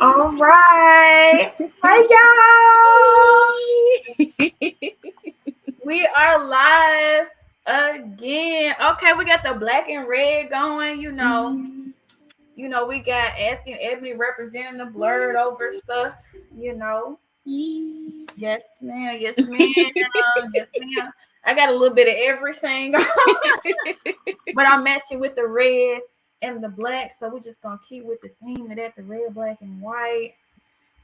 All right. Hi, y'all. We are live again. Okay, we got the black and red going, we got asking Ebony representing the Blerd Over stuff, Yes, ma'am. Yes, ma'am. Yes, ma'am. I got a little bit of everything, but I'm matching with the red and the black, so we're just gonna keep with the theme of that, the red, black, and white.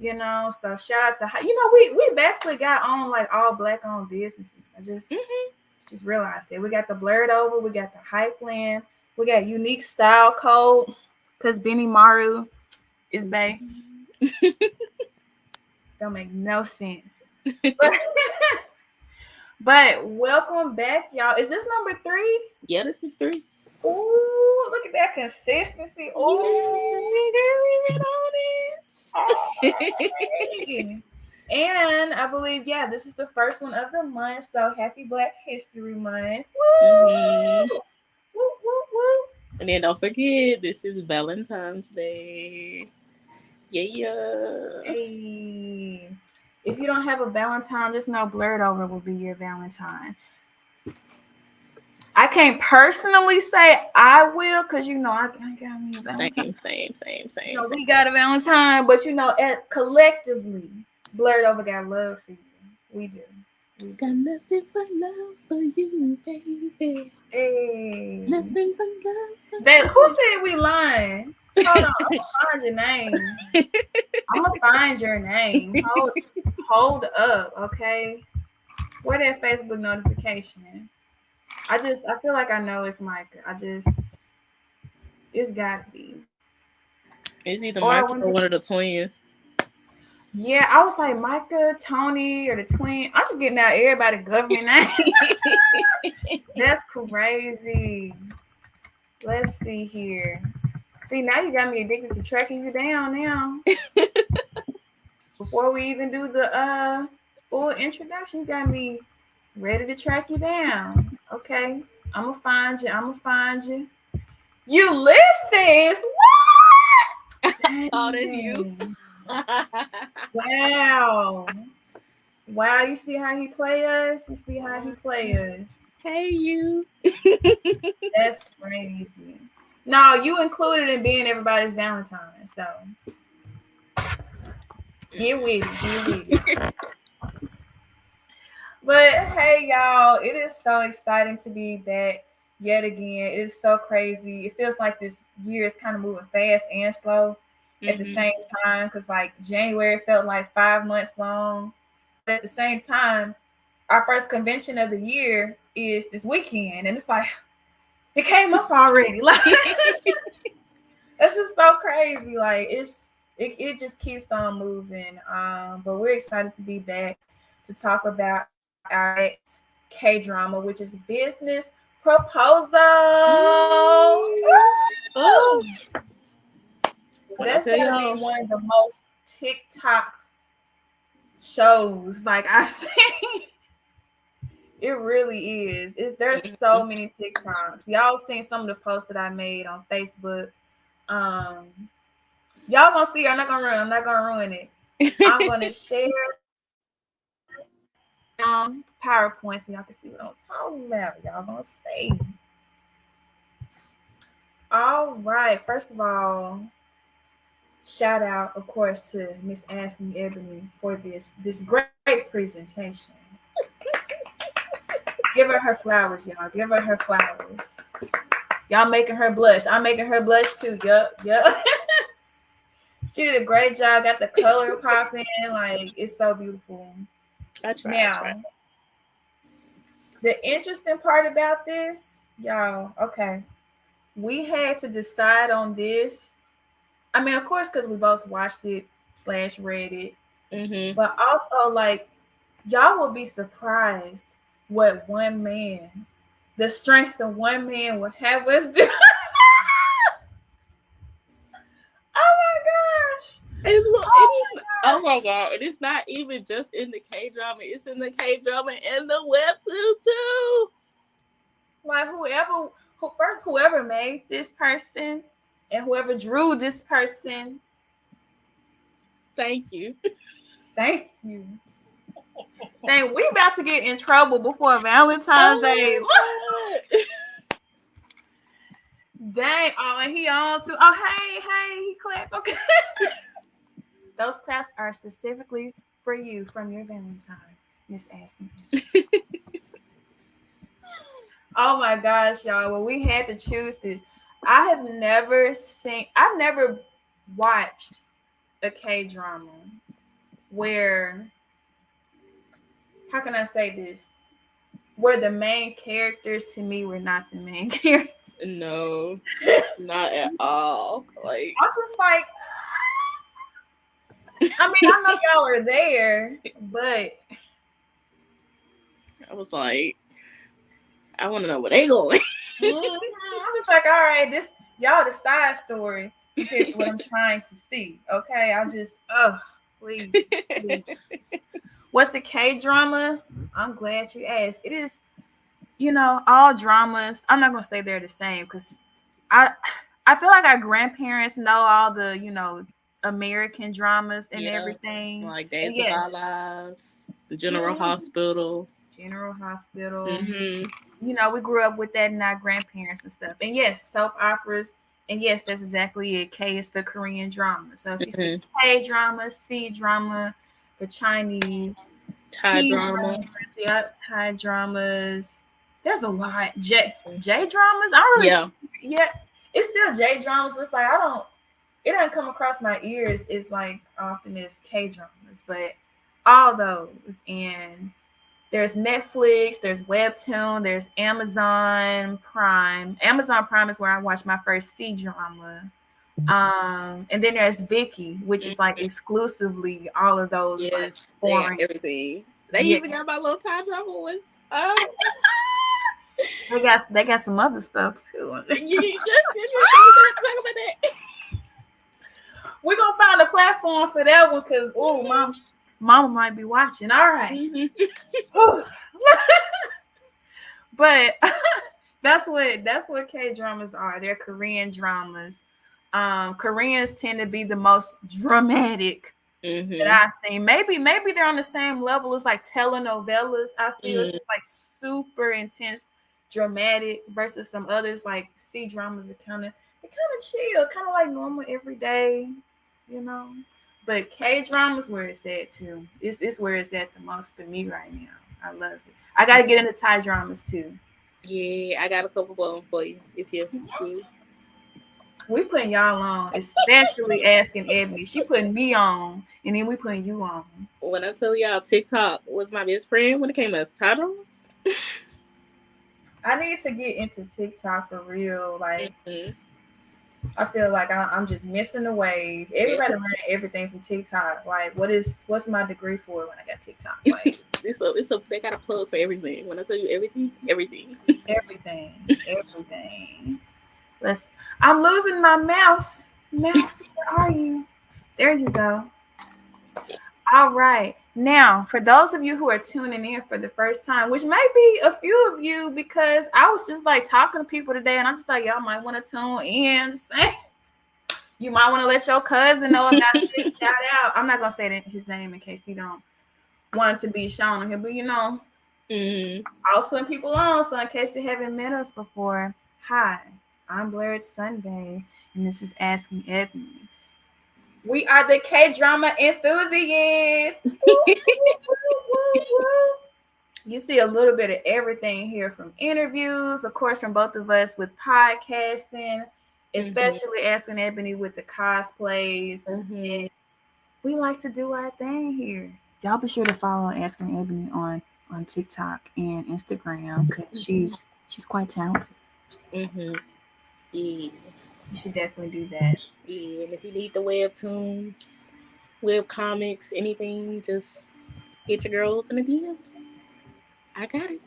So shout out to we basically got on like all black owned businesses. I just realized that we got the Blerd Over, we got the Hype Land, we got Unique Style Code because Benny Maru is bae. Don't make no sense. But welcome back, y'all. Is this number 3? Yeah, this is 3. Ooh, look at that consistency. And I believe, this is the first one of the month. So happy Black History Month. Woo! Mm-hmm. Woo, woo, woo. And then don't forget, this is Valentine's Day. Yeah. Hey. If you don't have a Valentine, just know Blerd Over will be your Valentine. I can't personally say I will, because I got me a Valentine. Same. We got a Valentine, but collectively, Blerd Over got love for you. We do. Got nothing but love for you, baby. Hey. Nothing but love for you. Who said we lying? Hold on, I'm gonna find your name. I'm gonna find your name. Hold up, okay? Where that Facebook notification? I feel like I know it's Micah. It's gotta be. It's either Micah or one of the twins. Yeah, I was like Micah, Tony, or the twin. I'm just getting out everybody government name. That's crazy. Let's see here. See, now you got me addicted to tracking you down now. Before we even do the full introduction, you got me ready to track you down. Okay. I'm gonna find you. Ulysses! What? Oh, that's you. Wow, you see how he play us? Hey, you. That's crazy. No, you included in being everybody's Valentine, so get with it. But hey, y'all, it is so exciting to be back yet again. It is so crazy. It feels like this year is kind of moving fast and slow at the same time, because like January felt like 5 months long. But at the same time, our first convention of the year is this weekend, and it's like it came up already. Like that's just so crazy. Like it just keeps on moving. But we're excited to be back to talk about our next KDrama, which is Business Proposal. Oh. That's gonna be one of the most TikTok shows like I've seen. It really is. There's so many TikToks. Y'all seen some of the posts that I made on Facebook. Y'all gonna see. I'm not gonna ruin it. I'm gonna share PowerPoint so y'all can see what I'm talking about. Y'all gonna see. All right. First of all, shout out, of course, to Miss Asking Ebony for this great presentation. Give her flowers, y'all. Give her flowers. Y'all making her blush. I'm making her blush too. Yup. She did a great job. Got the color popping. Like, it's so beautiful. I tried. The interesting part about this, y'all, okay, we had to decide on this. I mean, of course, because we both watched it / read it. But also, like, y'all will be surprised what the strength of one man will have us do. Oh my gosh. Oh my god. And it's not even just in the K-drama. It's in the K-drama and the webtoon too. Like whoever made this person, And whoever drew this person, thank you. thank you. Dang, we about to get in trouble before Valentine's Day. Dang, oh, and he on too. Oh, hey, he clapped. Okay. Those claps are specifically for you from your Valentine, Miss Asking. Oh my gosh, y'all. Well, we had to choose this. I've never watched a K-drama where, how can I say this? Where the main characters to me were not the main characters. No, not at all. Like, I'm just like, I mean, I know y'all are there, but I was like, I want to know where they going. I'm just like, all right, this y'all the side story compared to what I'm trying to see. Okay, I just, please. What's the K-drama? I'm glad you asked. It is, all dramas. I'm not gonna say they're the same because I feel like our grandparents know all the American dramas and everything. Like Days of Our Lives, the General Hospital. General Hospital. Mm-hmm. We grew up with that in our grandparents and stuff. And yes, soap operas. And yes, that's exactly it. K is for Korean drama. So if you see K drama, C drama, the Chinese, Thai drama. Yep, Thai dramas. There's a lot. J dramas. I don't really it's still J dramas. It's like it doesn't come across my ears as like often as K dramas, but all those. And there's Netflix, there's Webtoon, there's Amazon Prime. Amazon Prime is where I watched my first C drama. And then there's Vicky, which is like exclusively all of those like foreign everything. They even got my little Thai drama ones. They got some other stuff too. Talk about that. We're gonna find a platform for that one because mama might be watching. All right. But that's what K-dramas are. They're Korean dramas. Koreans tend to be the most dramatic that I've seen. Maybe they're on the same level as like telenovelas. I feel it's just like super intense, dramatic versus some others like C dramas are kind of chill, kind of like normal everyday, But K-dramas where it's at too. It's where it's at the most for me right now. I love it. I gotta get into Thai dramas too. Yeah, I got a couple of them for you if you're cool. We putting y'all on, especially Asking Eboni. She putting me on, and then we putting you on. When I tell y'all TikTok was my best friend when it came to Thai dramas. I need to get into TikTok for real. Like, I feel like I'm just missing the wave. Everybody learning everything from TikTok. Like, what's my degree for when I got TikTok? Like, they got a plug for everything. When I tell you everything. Everything. I'm losing my mouse. Mouse, where are you? There you go. All right. Now, for those of you who are tuning in for the first time, which may be a few of you, because I was just like talking to people today, and I'm just like, y'all might want to tune in. You might want to let your cousin know about it. Shout out. I'm not gonna say his name in case he don't want it to be shown on here, but I was putting people on, so in case you haven't met us before, hi, I'm Blerd Sunbae, and this is Asking Eboni. We are the K-drama enthusiasts. You see a little bit of everything here, from interviews, of course, from both of us with podcasting, especially Asking Eboni with the cosplays. And we like to do our thing here. Y'all be sure to follow Asking Eboni on TikTok and Instagram because she's quite talented. Yeah. You should definitely do that. Yeah, and if you need the webtoons, web comics, anything, just hit your girl up in the DMs. I got it.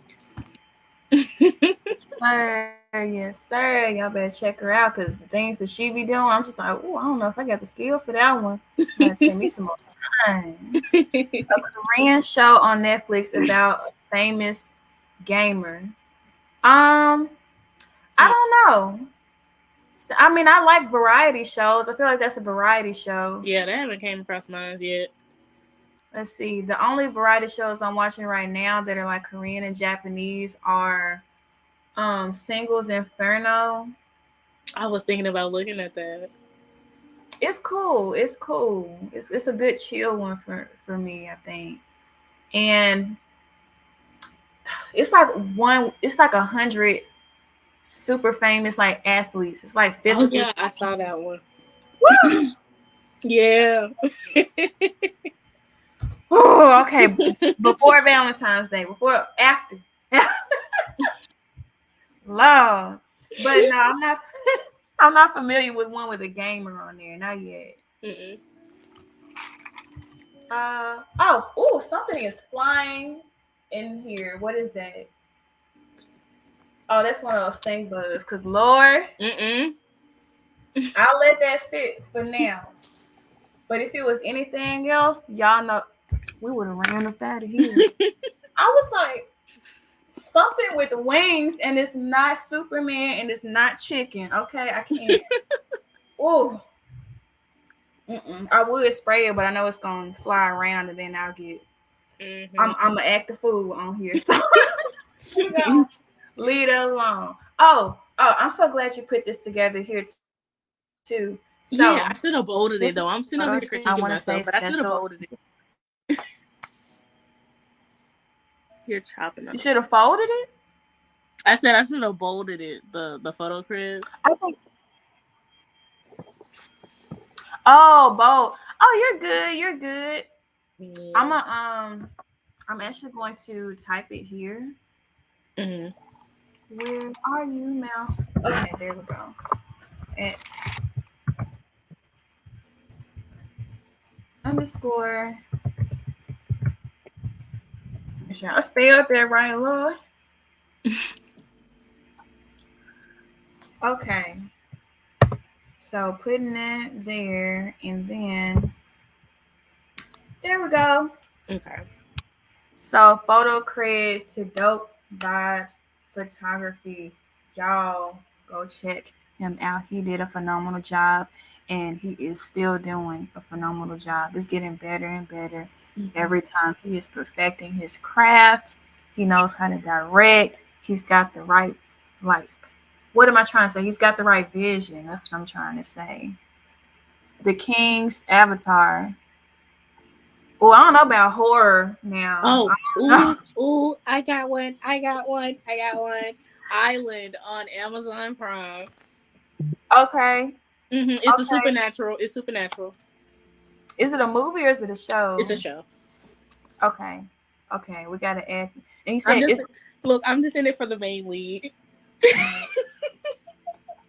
Sir, yes, sir. Y'all better check her out because the things that she be doing, I'm just like, oh, I don't know if I got the skill for that one. Send me some more time. A Korean show on Netflix about a famous gamer. I don't know. I mean, I like variety shows. I feel like that's a variety show. Yeah, that haven't came across mine yet. Let's see. The only variety shows I'm watching right now that are like Korean and Japanese are Singles Inferno. I was thinking about looking at that. It's cool. It's cool. It's a good chill one for me, I think. And it's like 100 super famous like athletes. It's like Oh physical. yeah, I saw that one. Woo! Yeah. Oh, okay. Before Valentine's Day, after. Love. But no, I'm not I'm not familiar with one with a gamer on there. Not yet. Mm-mm. Something is flying in here. What is that? Oh, that's one of those stink bugs. Cause Lord, I'll let that sit for now. But if it was anything else, y'all know we would have ran up out of here. I was like, something with wings, and it's not Superman, and it's not chicken. Okay, I can't. Oh, I would spray it, but I know it's gonna fly around, and then I'll get. I'm gonna act a fool on here, so leave it alone. Oh, I'm so glad you put this together here too. So, yeah, I should have bolded it though. I'm sitting over here critiquing myself, but I should have bolded it. You're chopping up. You should have folded it. I said I should have bolded it. The photo, Chris. I think. Oh, bold. Oh, you're good. You're good. Yeah. I'm actually going to type it here. Where are you, mouse? Okay, there we go. _. Make sure I spell up there right, Lord. Okay. So putting that there, and then there we go. Okay. So photo creds to Dope Vibes Photography. Y'all go check him out. He did a phenomenal job, and he is still doing a phenomenal job. It's getting better and better every time. He is perfecting his craft. He knows how to direct. He's got the right, what am I trying to say? He's got the right vision. That's what I'm trying to say. The King's Avatar. Oh, I don't know about horror now. I got one. Island on Amazon Prime. Okay. It's a supernatural. It's supernatural. Is it a movie or is it a show? It's a show. Okay. We gotta add. And you said I'm just in it for the main lead.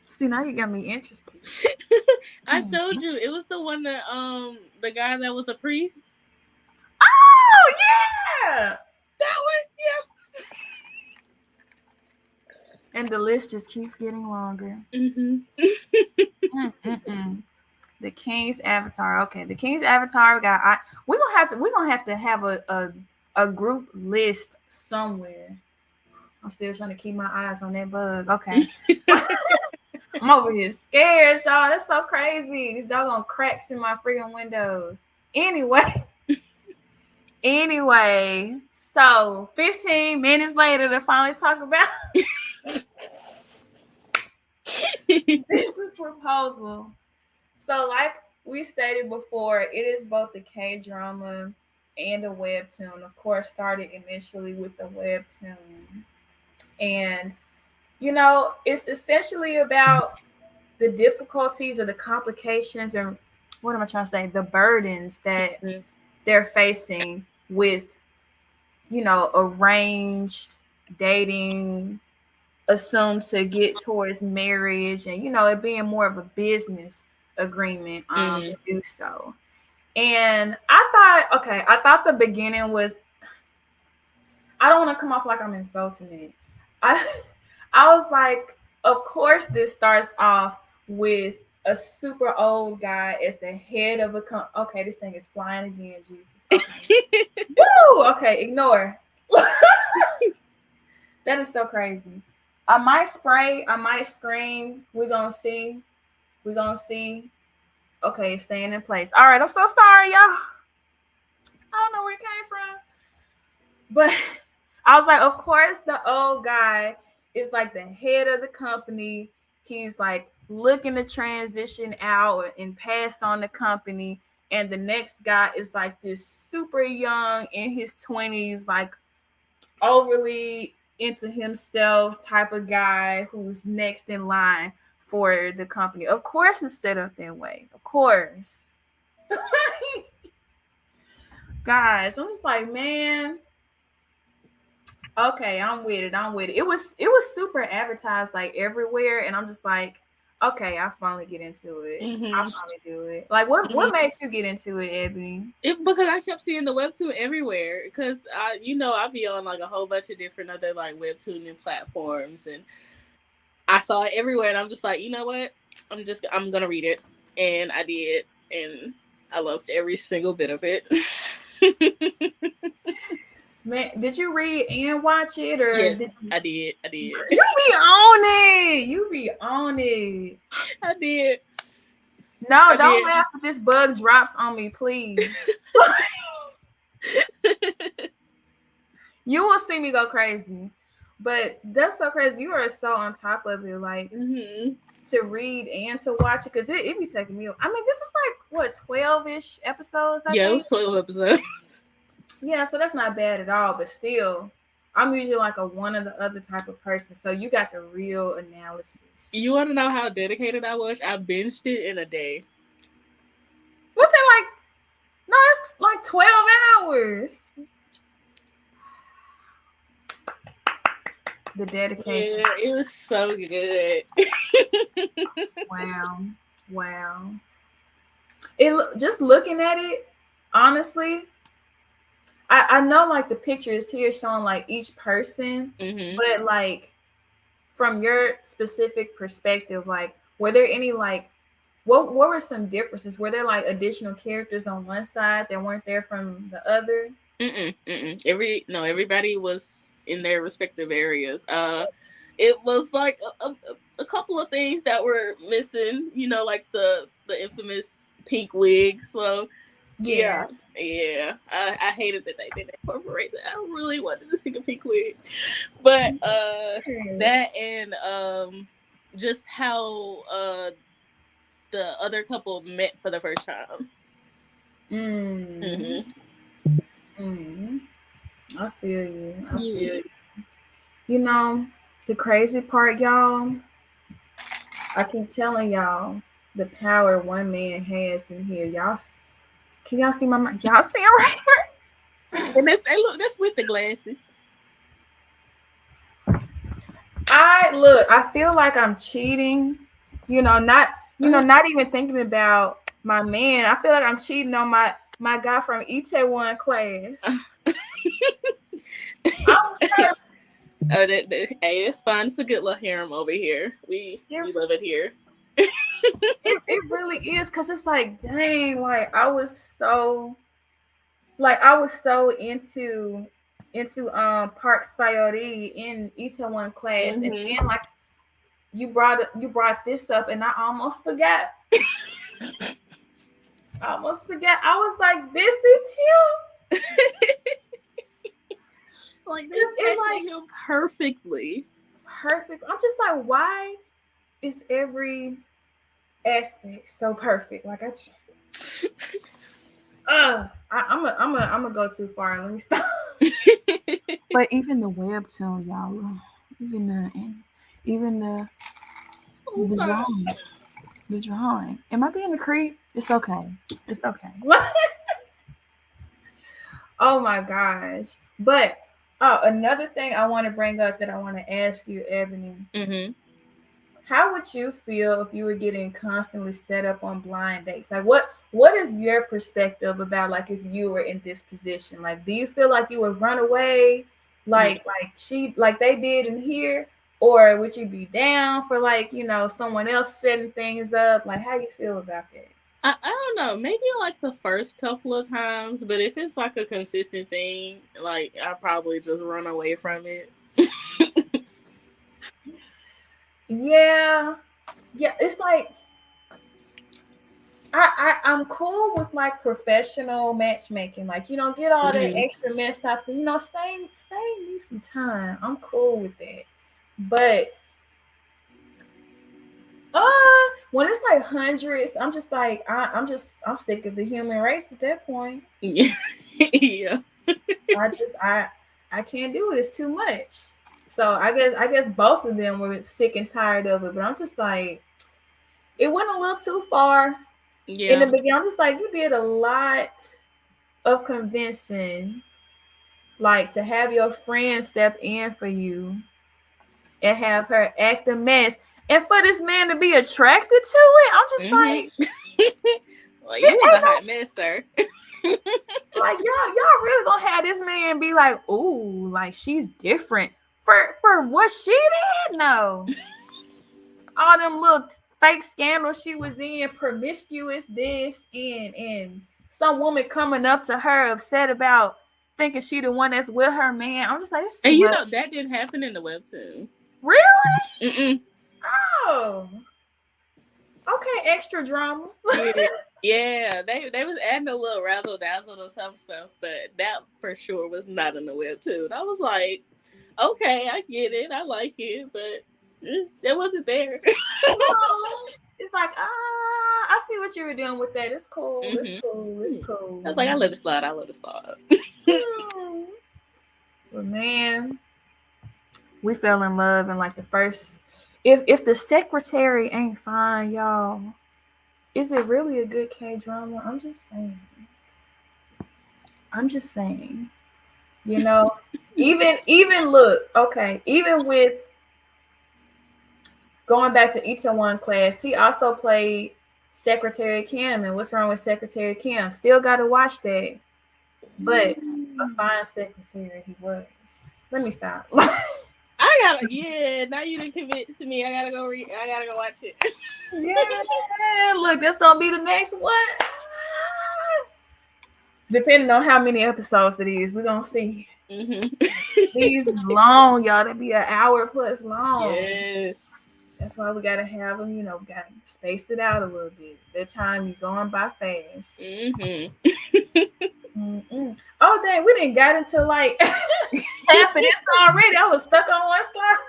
See, now you got me interested. I showed you. It was the one that the guy that was a priest. Oh yeah, that one. Yeah. And the list just keeps getting longer. The King's Avatar. Okay, the King's Avatar got. We're gonna have to have a group list somewhere. I'm still trying to keep my eyes on that bug. Okay. I'm over here scared, y'all. That's so crazy. These doggone cracks in my freaking windows. Anyway, so 15 minutes later to finally talk about business proposal. So like we stated before, it is both the K-drama and a webtoon. Of course, started initially with the webtoon. And, it's essentially about the difficulties or the complications, or what am I trying to say? The burdens that they're facing with, arranged dating, assumed to get towards marriage, and, it being more of a business agreement to do so. And I thought the beginning was, I don't want to come off like I'm insulting it. I was like, of course this starts off with a super old guy as the head of a okay, this thing is flying again, Jesus. Okay. Woo! Okay, ignore. That is so crazy. I might spray, I might scream. We're gonna see. We're gonna see. Okay, it's staying in place. All right, I'm so sorry, y'all. I don't know where it came from. But I was like, of course, the old guy is like the head of the company. He's like looking to transition out and pass on the company. And the next guy is like this super young in his 20s, like overly into himself type of guy who's next in line for the company. Of course, it's set up that way. Of course. Guys, I'm just like, man, okay, I'm with it. I'm with it. It was super advertised like everywhere, and I'm just like, okay, I finally get into it. I finally do it. Like, what made you get into it, Ebony? Because I kept seeing the webtoon everywhere. Because I be on like a whole bunch of different other like webtooning platforms, and I saw it everywhere, and I'm just like, you know what? I'm gonna read it, and I did, and I loved every single bit of it. Man, did you read and watch it, or yes, did you? I did. You be on it. You be on it. I did. No, don't laugh if this bug drops on me, please. You will see me go crazy. But that's so crazy. You are so on top of it, like to read and to watch it, because it be taking me. I mean, this is like what 12-ish episodes. I think. It was 12 episodes. Yeah, so that's not bad at all. But still, I'm usually like a one or the other type of person. So you got the real analysis. You want to know how dedicated I was? I binged it in a day. What's that like? No, it's like 12 hours. The dedication. Yeah, it was so good. Wow. Just looking at it, honestly, I know like the picture is here showing like each person, but like from your specific perspective, like were there any like what were some differences? Were there like additional characters on one side that weren't there from the other? Everybody was in their respective areas. It was like a couple of things that were missing, like the infamous pink wig. So yeah. I hated that they didn't incorporate that. I really wanted to see a pink wig, but that and just how the other couple met for the first time. I feel you. You know, the crazy part, y'all, I keep telling y'all the power one man has in here. Y'all, can y'all see my mind? Y'all see it right here? And that's with the glasses. I feel like I'm cheating. Not even thinking about my man. I feel like I'm cheating on my guy from Itaewon class. Hey, it's fine. It's a good little harem over here. We love it here. It really is, because it's like, dang, like I was so into Park Sayori in Itaewon class, and then like you brought this up, and I almost forgot. I was like, this is him. Like this is like him perfectly. Perfect. I'm just like, why is every aspect so perfect? Like I'm gonna go too far. Let me stop. But even the webtoon, y'all, even the drawing. Am I being a creep? It's okay. Oh my gosh! But another thing I want to bring up that I want to ask you, Ebony. How would you feel if you were getting constantly set up on blind dates? Like, what is your perspective about, like, if you were in this position? Like, do you feel like you would run away, like they did in here, or would you be down for like someone else setting things up? Like, how you feel about that? I don't know. Maybe like the first couple of times, but if it's like a consistent thing, like I probably just run away from it. Yeah, it's like I'm cool with like professional matchmaking. Like you don't get all that extra mess out there. Save me some time. I'm cool with that. But when it's like hundreds, I'm just like I'm sick of the human race at that point. Yeah. Yeah. I can't do it. It's too much. So I guess both of them were sick and tired of it. But I'm just like, it went a little too far. In the beginning, I'm just like, you did a lot of convincing, like to have your friend step in for you and have her act a mess, and for this man to be attracted to it. I'm just like, well, you was a hot mess, sir. Like y'all really gonna have this man be like, ooh, like she's different for what she did? No. All them little fake scandals she was in, promiscuous this and some woman coming up to her upset about thinking she the one that's with her man. I'm just like, it's too and you much. know that didn't happen in the webtoon. Really? Oh. Okay, extra drama. Yeah, they was adding a little razzle dazzle or some stuff, but that for sure was not in the webtoon. I was like, okay, I get it, I like it, but that wasn't there. It's like, I see what you were doing with that. It's cool. It's cool. It's cool. I was like, I let it slide. But man, we fell in love in like the first. If the secretary ain't fine, y'all, is it really a good K-drama? I'm just saying. You know, even look, okay, even with going back to Itaewon Class, he also played Secretary Kim. And what's wrong with Secretary Kim? Still got to watch that. But a fine secretary he was. Let me stop. Now you didn't convince me. I gotta go watch it. Yeah, look, this gonna be the next one. Depending on how many episodes it is, we're gonna see. These long, y'all. They be an hour plus long. Yes. That's why we gotta have them. You know, we gotta space it out a little bit. That time you going by fast. Oh dang, we didn't got into like half of this already. I was stuck on one slide.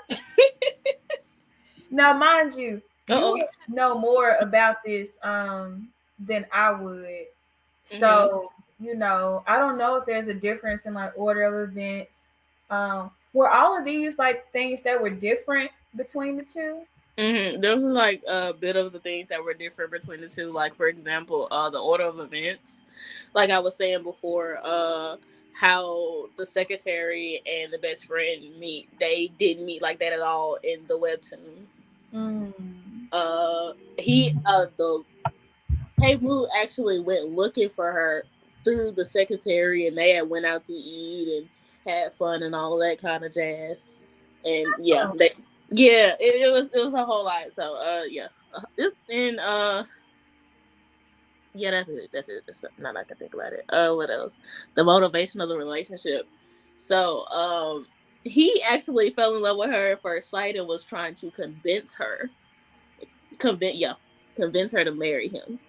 Now, mind you, you know more about this than I would. So, you know, I don't know if there's a difference in like order of events. Were all of these like things that were different between the two? There was like a bit of the things that were different between the two. Like, for example, the order of events. Like I was saying before, how the secretary and the best friend meet. They didn't meet like that at all in the webtoon. The Hae-woo actually went looking for her through the secretary, and they had went out to eat and had fun and all that kind of jazz. And it was a whole lot. So that's it. That's not I can think about it. What else? The motivation of the relationship. So he actually fell in love with her at first sight and was trying to convince her to marry him.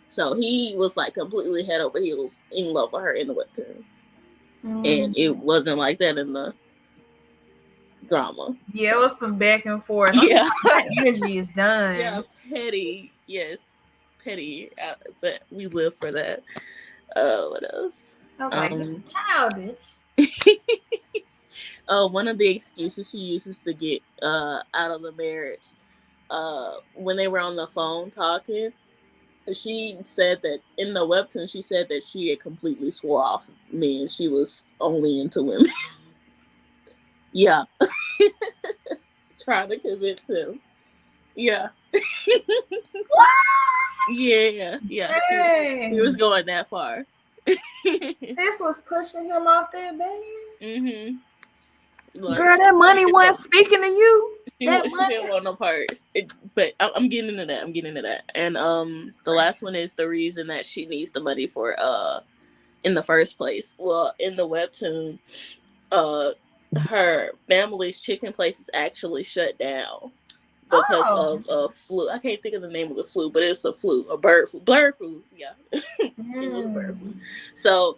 So he was like completely head over heels in love with her in the webtoon. And it wasn't like that in the drama. Yeah, it was some back and forth. Yeah. That energy is done. Yeah, petty. Yes, petty. But we live for that. What else? I was like, it's childish. One of the excuses she uses to get out of the marriage, when they were on the phone talking, she said that in the webtoon, she said that she had completely swore off men. She was only into women. Yeah. Trying to convince him. Yeah. Yeah. He was going that far. Sis was pushing him off that bed. Like, girl, that money wasn't speaking to you. She didn't want no parts. But I'm getting into that. And the last one is the reason that she needs the money for in the first place. Well, in the webtoon, her family's chicken place is actually shut down because Oh. of a flu. I can't think of the name of the flu, but it's a flu, a bird flu, blerd flu. Yeah, it was a bird flu. So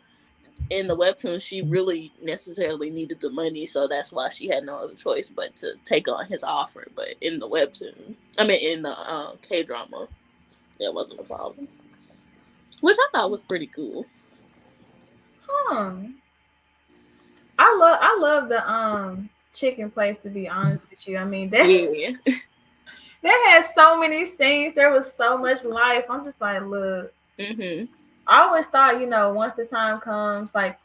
in the webtoon, she really necessarily needed the money, so that's why she had no other choice but to take on his offer. But in the webtoon, I mean, in the K drama, that wasn't a problem, which I thought was pretty cool. Huh. I love the chicken place, to be honest with you. I mean Yeah. that had so many scenes. There was so much life. I'm just like, look. Mhm. I always thought, once the time comes, like,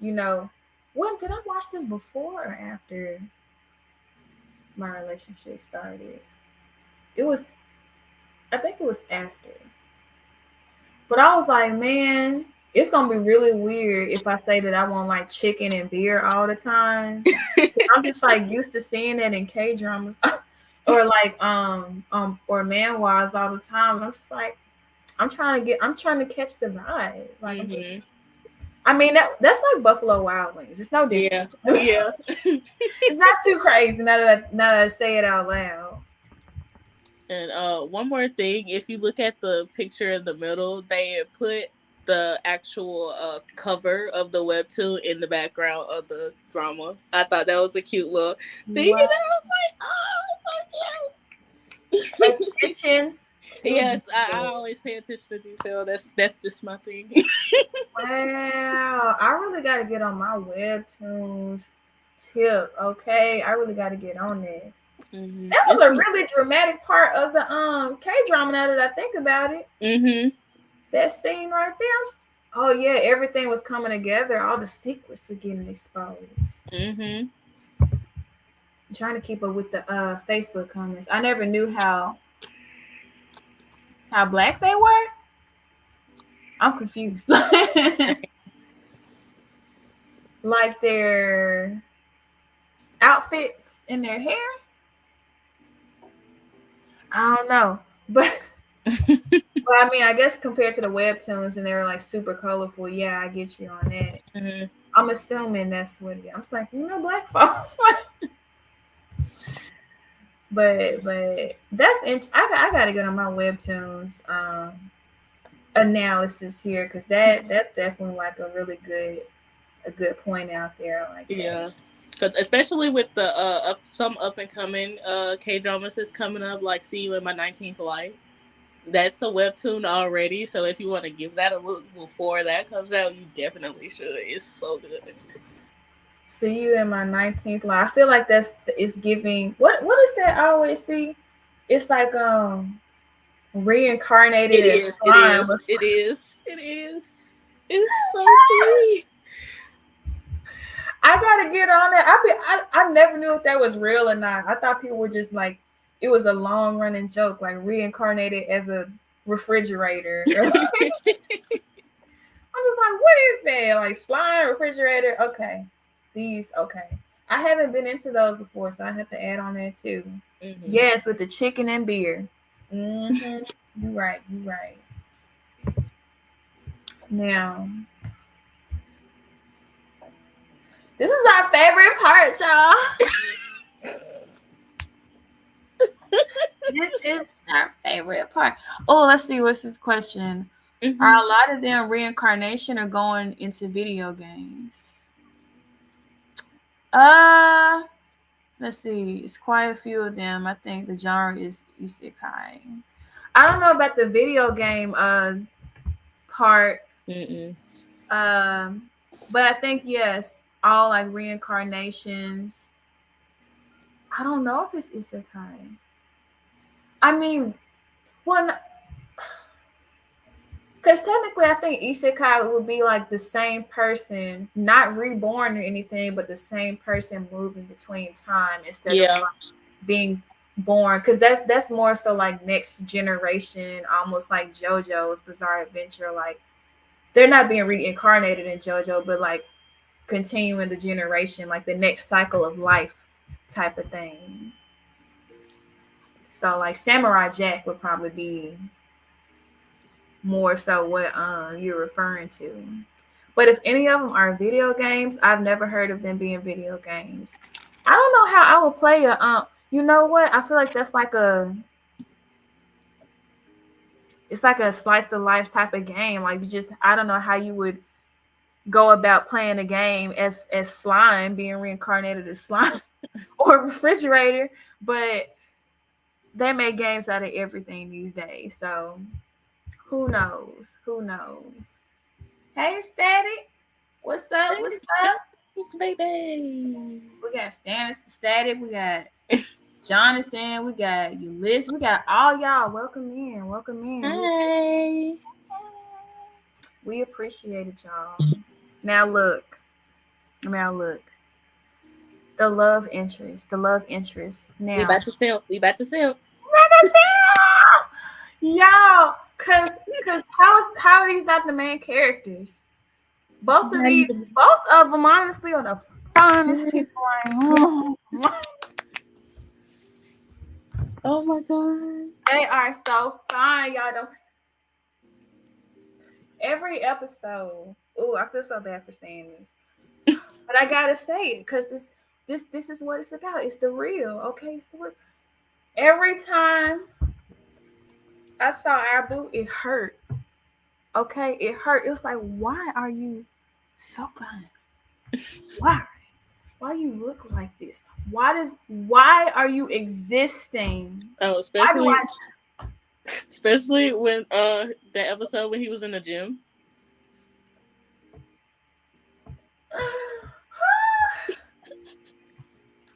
you know, when did I watch this before or after my relationship started? It was, I think it was after. But I was like, man, it's gonna be really weird if I say that I want like chicken and beer all the time. I'm just like used to seeing that in K dramas or like or manhwas all the time. And I'm just like, I'm trying to catch the vibe. Like Mhm. I mean that's like Buffalo Wild Wings. It's no different. Yeah. Yeah. It's not too crazy now that I say it out loud. And one more thing, if you look at the picture in the middle, they put the actual cover of the webtoon in the background of the drama. I thought that was a cute little thing, and Wow. I was like, oh, it's so cute. Attention to Yes, I detail. always pay attention to detail. That's just my thing. Wow, I really got to get on my webtoons tip. Okay, I really got to get on that. Mm-hmm. That was It's a really dramatic part of the K drama. Now that I think about it, mm-hmm. that scene right there. Oh yeah, everything was coming together. All the secrets were getting exposed. Mm-hmm. I'm trying to keep up with the Facebook comments. I never knew how black they were. I'm confused. Like their outfits and their hair. I don't know, but I mean, I guess compared to the webtoons and they were like super colorful. Yeah, I get you on that. Mm-hmm. I'm assuming that's what it is. I was like, black folks. but I gotta get on my webtoons analysis here because that's definitely like a good point out there. I like Yeah. that. Because especially with the some up and coming K dramas that's coming up, like See You in My 19th Life. That's a webtoon already, so if you want to give that a look before that comes out, you definitely should. It's so good. See you in my 19th line. I feel like it's giving what is that I always see? It's like reincarnated It as is. It slime. is. It is. It is. It's so sweet. I gotta get on it. I never knew if that was real or not. I thought people were just like it was a long running joke, like reincarnated as a refrigerator. I'm just like, what is that? Like slime refrigerator? Okay. Okay. I haven't been into those before, so I have to add on that too. Mm-hmm. Yes, with the chicken and beer. Mm-hmm. You right, you right. Now, this is our favorite part, y'all. This is our favorite part. Oh, let's see. What's this question? Are Mm-hmm. a lot of them reincarnation or going into video games? Uh, let's see. It's quite a few of them. I think the genre is isekai. I don't know about the video game part. Mm-mm. Um, but I think yes, all like reincarnations. I don't know if it's isekai. I mean, well, because technically, I think isekai would be like the same person, not reborn or anything, but the same person moving between time instead of Yeah. like being born. Because that's more so like next generation, almost like JoJo's Bizarre Adventure. Like they're not being reincarnated in JoJo, but like continuing the generation, like the next cycle of life type of thing. So like Samurai Jack would probably be more so what you're referring to. But if any of them are video games, I've never heard of them being video games. I don't know how I would play a You know what? I feel like that's like it's like a slice of life type of game. Like you just, I don't know how you would go about playing a game as slime, being reincarnated as slime or refrigerator, but they make games out of everything these days. So who knows? Who knows? Hey, Static. What's up? What's up? Baby. We got Static. We got Jonathan. We got Ulysses. We got all y'all. Welcome in. Welcome in. Hi. We appreciate it, y'all. Now look. The love interest. Now We about to simp. y'all, cause how are these not the main characters? Both of them honestly are the finest people. Oh my god. They are so fine, y'all. Don't every episode. Ooh, I feel so bad for saying this, but I gotta say it because this is what it's about. It's the real, okay? It's the real. Every time I saw our boo, it hurt. Okay, it hurt. It was like, why are you so fine? Why you look like this? Why are you existing? Oh, especially when that episode when he was in the gym.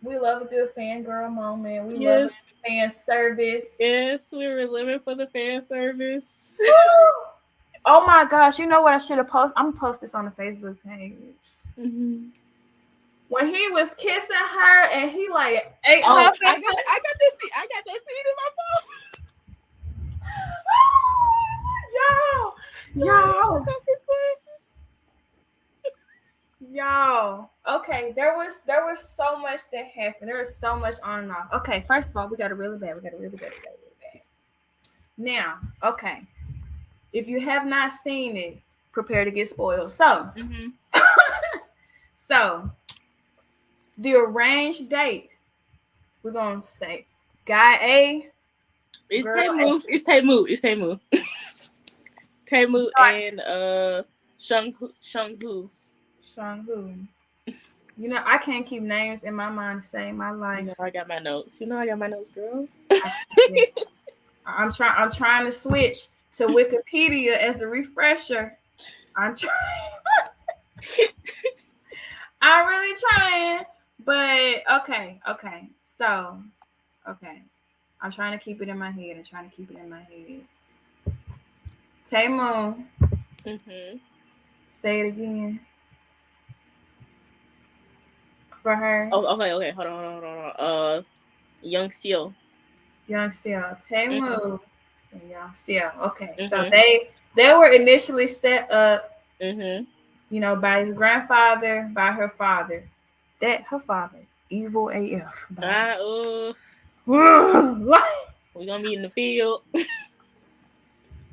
We love a good fangirl moment. We love a fan service. Yes, we were living for the fan service. Oh my gosh! You know what I should have posted? I'm gonna post this on the Facebook page. Mm-hmm. When he was kissing her and he like ate her. I got that scene in my phone. Y'all. Okay, there was so much that happened. There was so much on and off. Okay, first of all, we got it really bad. Now, okay, if you have not seen it, prepare to get spoiled. So, so the arranged date, we're gonna say guy A. It's Taemu. Taemu and Shang-Hu. You know, I can't keep names in my mind to save my life. You know, I got my notes, girl. I'm trying to switch to Wikipedia as a refresher. I'm trying. I'm really trying. But okay. So, okay. I'm trying to keep it in my head. Taemu. Say it again. For her. Oh, okay. Hold on. Young Seo. Taemu. Young Seo. Okay. So they were initially set up, you know, by his grandfather, by her father. That her father, evil AF. We're gonna meet in the field.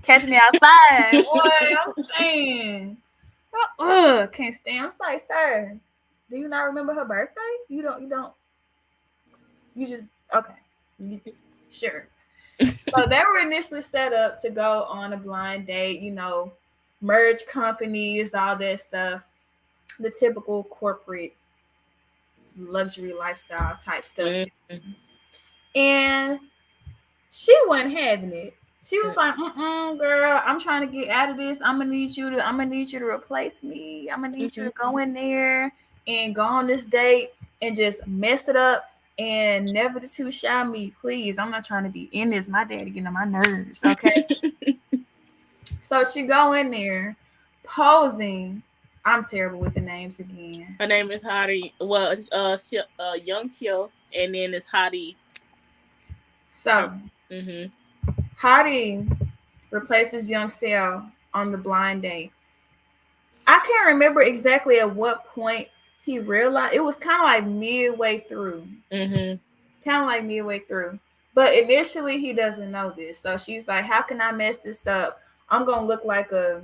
Catch me outside. Boy, I'm saying. Can't stand. I'm like, sir, do you not remember her birthday? You don't. You just okay. Sure. So they were initially set up to go on a blind date, you know, merge companies, all that stuff, the typical corporate luxury lifestyle type stuff. And she wasn't having it. She was like, girl, I'm trying to get out of this. I'm gonna need you to replace me. I'm gonna need you to go in there and go on this date and just mess it up and never to two shy me, please. I'm not trying to be in this. My daddy getting on my nerves, okay? So she go in there posing. I'm terrible with the names again. Her name is Hottie. Well, Young Kyo, and then it's Hottie. So, Hottie replaces Young Seo on the blind date. I can't remember exactly at what point he realized. It was kind of like midway through. But initially, he doesn't know this. So she's like, how can I mess this up? I'm going to look like a...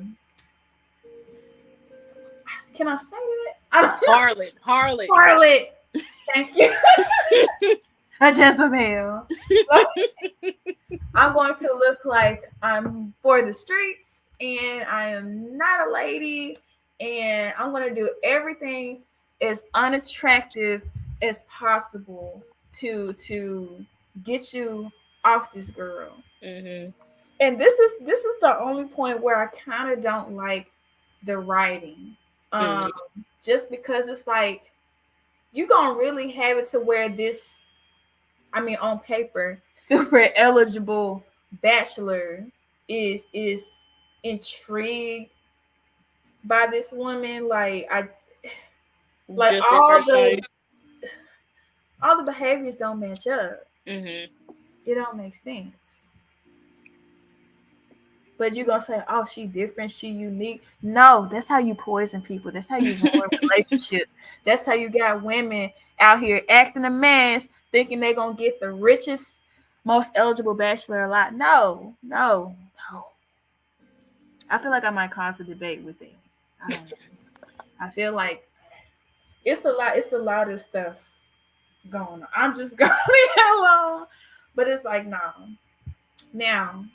Can I say that? Harlot. Thank you. a Jezebel. I'm going to look like I'm for the streets and I am not a lady, and I'm going to do everything as unattractive as possible to get you off this girl. Mm-hmm. And this is the only point where I kind of don't like the writing. Um just because it's like you gonna really have it to where this, I mean, on paper, super eligible bachelor is intrigued by this woman. Like Just at first sight. all the behaviors don't match up. Mm-hmm. It don't make sense. But you gonna say, oh, she different, she unique. No, that's how you poison people. That's how you ruin relationships. That's how you got women out here acting a mess, thinking they're gonna get the richest, most eligible bachelor alive. No, no, no. I feel like I might cause a debate with it. I don't know. I feel like it's a lot of stuff going on. I'm just going along. But it's like, no. Now,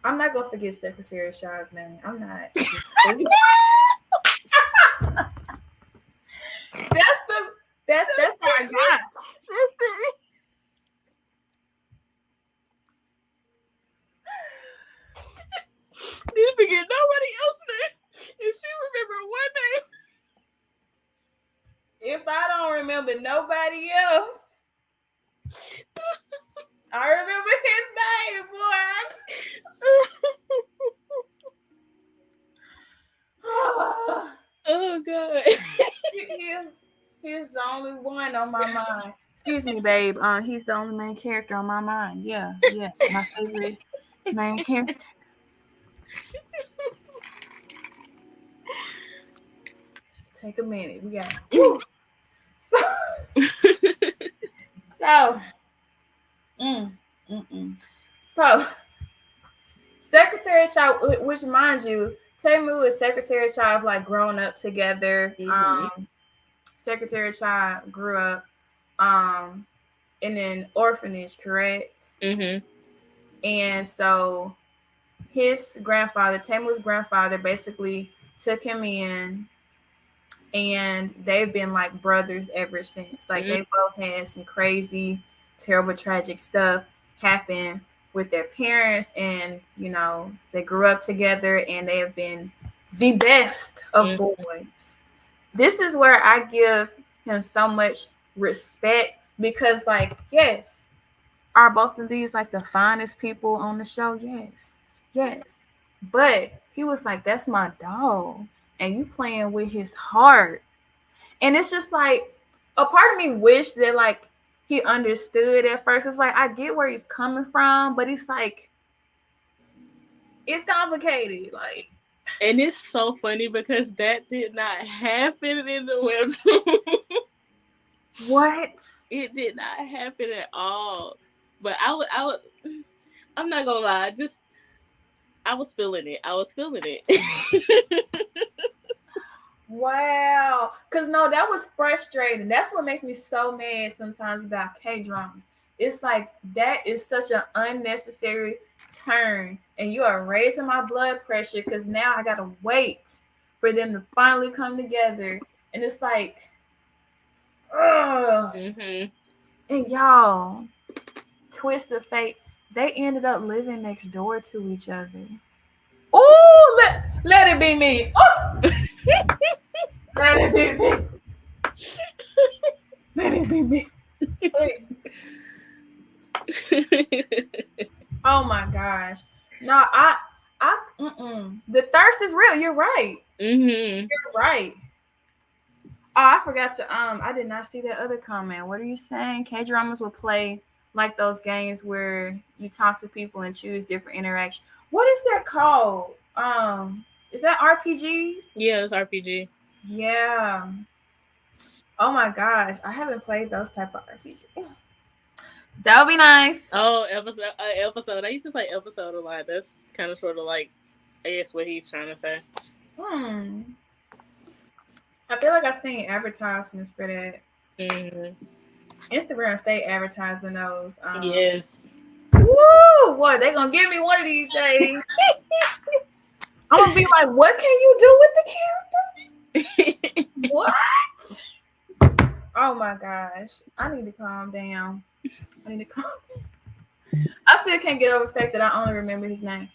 I'm not gonna forget Secretary Shaw's name. I'm not. That's how I got. Didn't forget nobody else's name. If she remember one name. If I don't remember nobody else, I remember his name, boy. Oh God. He's the only one on my mind. Excuse me, babe. He's the only main character on my mind. Yeah, my favorite main character. Just take a minute. We got. So, mm, so Secretary Shaw, which mind you, Tamu and Secretary Shaw have like grown up together. Mm-hmm. Secretary Shaw grew up in an orphanage, correct? Mm-hmm. And so his grandfather, Tamu's grandfather, basically took him in, and they've been like brothers ever since. Like they both had some crazy, terrible, tragic stuff happen with their parents, and they grew up together, and they have been the best of boys. This is where I give him so much respect because, like, yes, are both of these like the finest people on the show? Yes. But he was like, that's my dog. And you playing with his heart. And it's just like, a part of me wished that like he understood at first. It's like, I get where he's coming from, but it's like, it's complicated. Like, and it's so funny because that did not happen in the webtoon. What? It did not happen at all. But I'm not gonna lie, I was feeling it. Wow. Because no, that was frustrating. That's what makes me so mad sometimes about K-dramas. It's like, that is such an unnecessary turn. And you are raising my blood pressure because now I got to wait for them to finally come together. And it's like, ugh. And y'all, twist of fate, they ended up living next door to each other. Oh, let it be me. Oh. Let it be me. Let it be me. Oh my gosh. No, the thirst is real. You're right. You're right. Oh, I forgot to I did not see that other comment. What are you saying? K-dramas will play like those games where you talk to people and choose different interactions. What is that called? Is that RPGs? Yeah, it's RPG. Yeah. Oh my gosh, I haven't played those type of RPGs. That would be nice. Oh, episode. I used to play episode a lot. That's kind of sort of like, I guess, what he's trying to say. I feel like I've seen advertisements for that. Instagram stay advertising those. Yes. Woo! Boy, they gonna give me one of these days. I'm gonna be like, what can you do with the character? What? Oh my gosh. I need to calm down. I need to calm down. I still can't get over the fact that I only remember his name.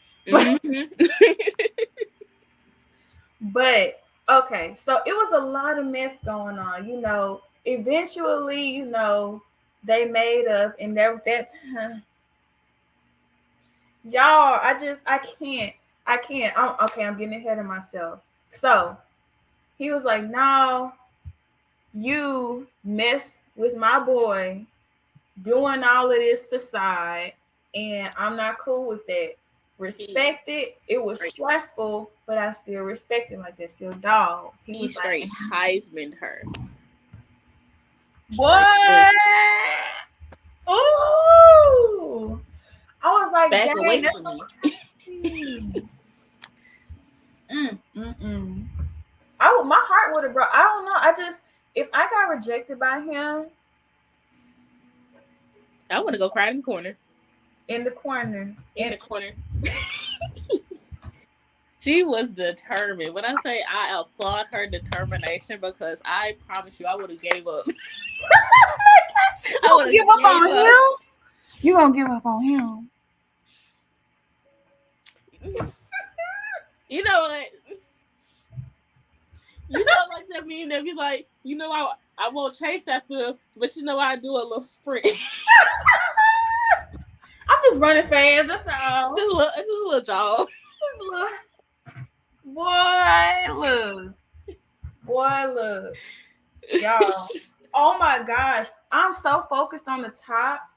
But okay, so it was a lot of mess going on. Eventually, they made up, and that's y'all. I can't. I'm getting ahead of myself. So he was like, "No, you mess with my boy, doing all of this facade, and I'm not cool with that. Respect it. It was stressful, but I still respect it. Like that's your dog." He was straight Heisman her. What? Oh, I was like, back away from me. My heart would have broke. I don't know. If I got rejected by him, I want to go cry in the corner. In the corner. She was determined. When I say I applaud her determination, because I promise you, I would have gave up. I would give up on him. You gonna give up on him? You know what? Like that meme that be like, I won't chase after, but I do a little sprint. I'm just running fast. That's all. Just a little jog. Boy, look. Y'all. Oh my gosh. I'm so focused on the top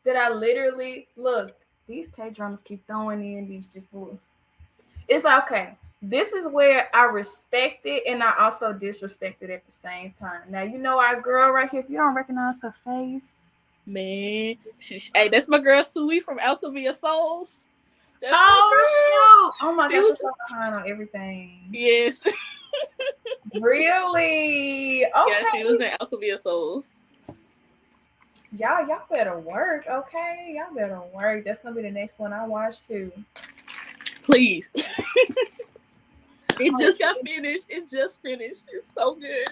that I literally look. These K-dramas keep throwing in these just. It's like, okay. This is where I respect it and I also disrespect it at the same time. Now, our girl right here, if you don't recognize her face. Man. Hey, that's my girl Sui from Alchemy of Souls. That's shoot. Oh my gosh, she's so behind on everything. Yes. Really? Okay. Yeah, she was in Alchemy of Souls. Y'all better work, okay? Y'all better work. That's gonna be the next one I watch too. Please. It just got finished. It just finished. It's so good.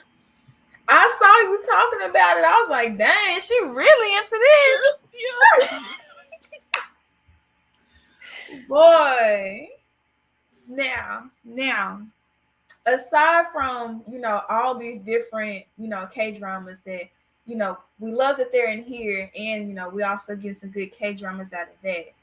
I saw you talking about it. I was like, dang, she really into this. Yeah. Boy. Now, aside from, all these different, K-dramas that, we love that they're in here, and, we also get some good K-dramas out of that.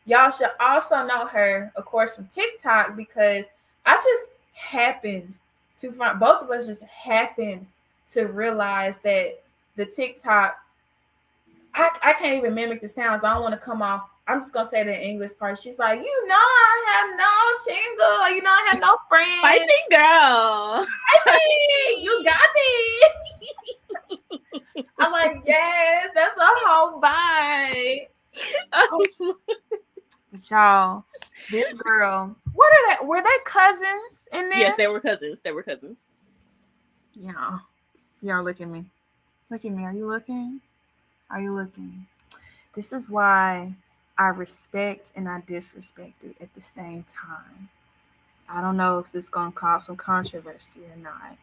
Y'all should also know her, of course, from TikTok, because I just happened to find, both of us just happened to realize that the TikTok, I can't even mimic the sounds. I don't want to come off. I'm just going to say the English part. She's like, I have no chingle. I have no friends. Fighting girl. You got this. I'm like, yes, that's a whole vibe. Y'all, this girl, what are they? Were they cousins in there? Yes, they were cousins. Yeah. Y'all look at me. Look at me. Are you looking? This is why I respect and I disrespect it at the same time. I don't know if this is going to cause some controversy or not.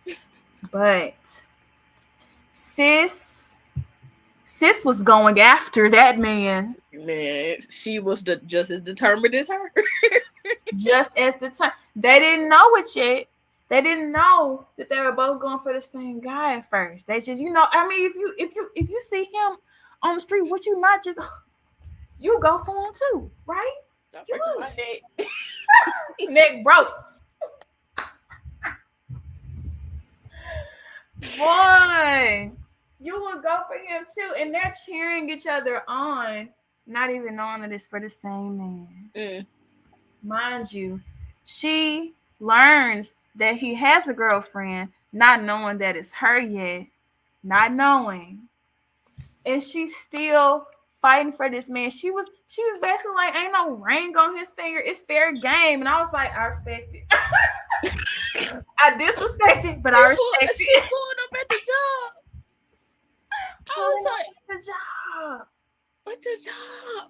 But sis was going after that man. Man, she was just as determined as her. Just as the time. They didn't know it yet. They didn't know that they were both going for the same guy at first. They just, if you see him on the street, would you not just, you go for him too, right? Don't break my neck. Neck broke. Boy, you would go for him too. And they're cheering each other on, not even knowing that it's for the same man. Mind you, she learns that he has a girlfriend, not knowing that it's her yet, not knowing. And she's still fighting for this man. She was basically like, ain't no ring on his finger. It's fair game. And I was like, I respect it. I disrespect it, but I respect it. She's going up at the job. I was like, "Good job. what the job?"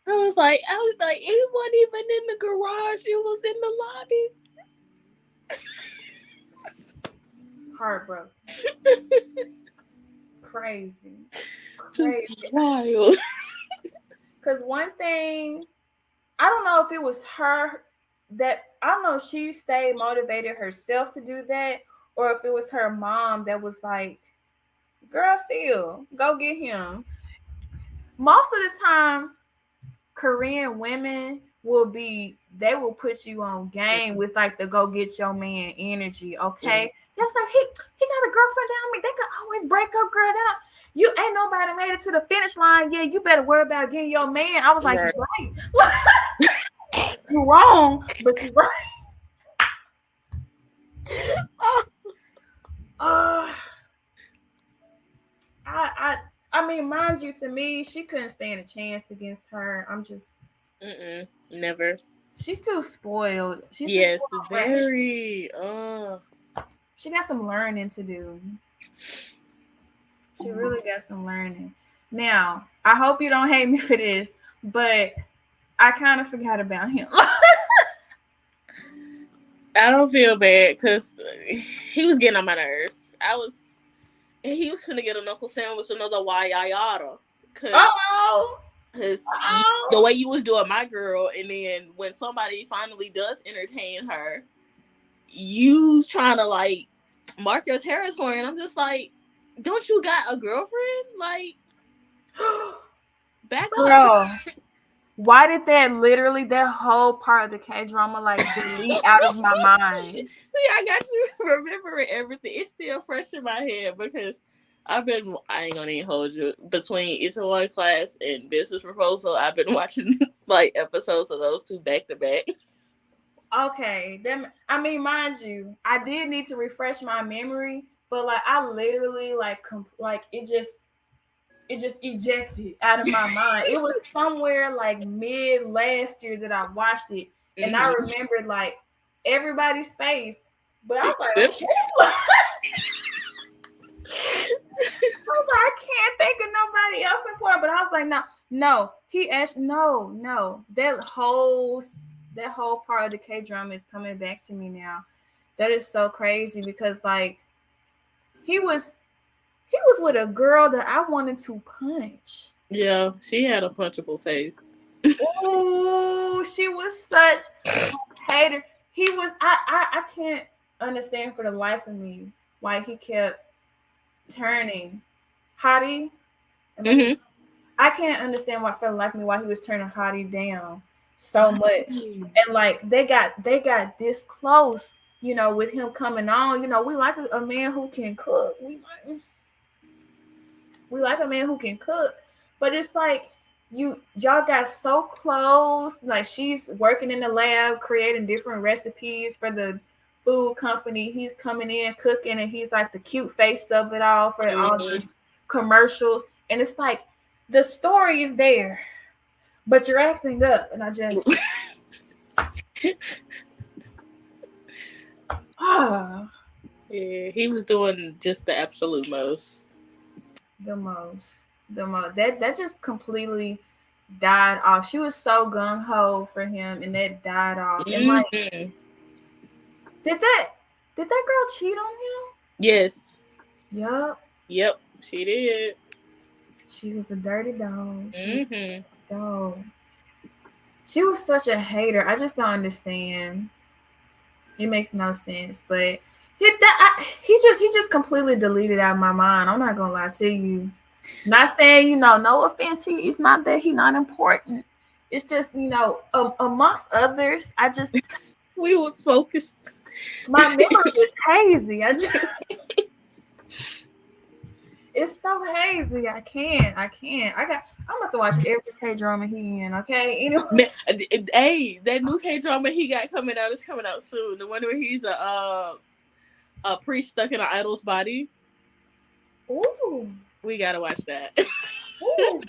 I was like, it wasn't even in the garage. It was in the lobby. Heartbroken. Crazy. Just wild. Because one thing, I don't know if it was her that, I don't know if she stayed motivated herself to do that, or if it was her mom that was like, girl, still, go get him. Most of the time, Korean women they will put you on game with like the go get your man energy, okay? That's like he got a girlfriend down me. They could always break up, girl. Down. You ain't nobody made it to the finish line. Yeah, you better worry about getting your man. I was like, right. You're right. You're wrong, but you're right. I mean, mind you, to me, she couldn't stand a chance against her. I'm just never. She's too spoiled. She's yes, too spoiled. Very. She got some learning to do. She really got some learning. Now, I hope you don't hate me for this, but I kind of forgot about him. I don't feel bad because he was getting on my nerve. He was finna get an Uncle Sam with another Wayayara. Because the way you was doing my girl, and then when somebody finally does entertain her, you trying to like mark your territory, and I'm just like, don't you got a girlfriend? Like, back up. Why did that whole part of the KDrama like delete out of my mind? See, I got you remembering everything. It's still fresh in my head because I ain't gonna even hold you, between It's a One Class and Business Proposal, I've been watching like episodes of those two back to back. Okay, I mean, mind you, I did need to refresh my memory, but like I literally like it just ejected out of my mind. It was somewhere like mid last year that I watched it, and I remembered like everybody's face, but I was like, I can't think of nobody else important. But I was like, no. He asked, no. That whole part of the KDrama is coming back to me now. That is so crazy because like he was with a girl that I wanted to punch. Yeah, she had a punchable face. Oh, she was such a hater. He was. I can't understand for the life of me why he kept turning Hottie. I can't understand why, for the life of me, why he was turning Hottie down so much. And like they got this close, you know, with him coming on. You know, we like a man who can cook. We like a man who can cook, but it's like y'all got so close. Like she's working in the lab, creating different recipes for the food company. He's coming in cooking, and he's like the cute face of it all for all the commercials. And it's like the story is there, but you're acting up, and I just yeah, he was doing just the absolute most. The most. That just completely died off. She was so gung ho for him, and that died off. And like, did that girl cheat on him? Yes. Yep, she did. She was a dirty dog. She was such a hater. I just don't understand. It makes no sense. But he just completely deleted out of my mind. I'm not gonna lie to you. Not saying, you know, no offense. It's not that he's not important. It's just, you know, amongst others, we were focused. My memory is hazy. It's so hazy. I can't. I'm about to watch every KDrama he in. Okay. Anyway. Hey, that new KDrama he got coming out is coming out soon. The one where he's a priest stuck in an idol's body. Ooh. We gotta watch that. Ooh.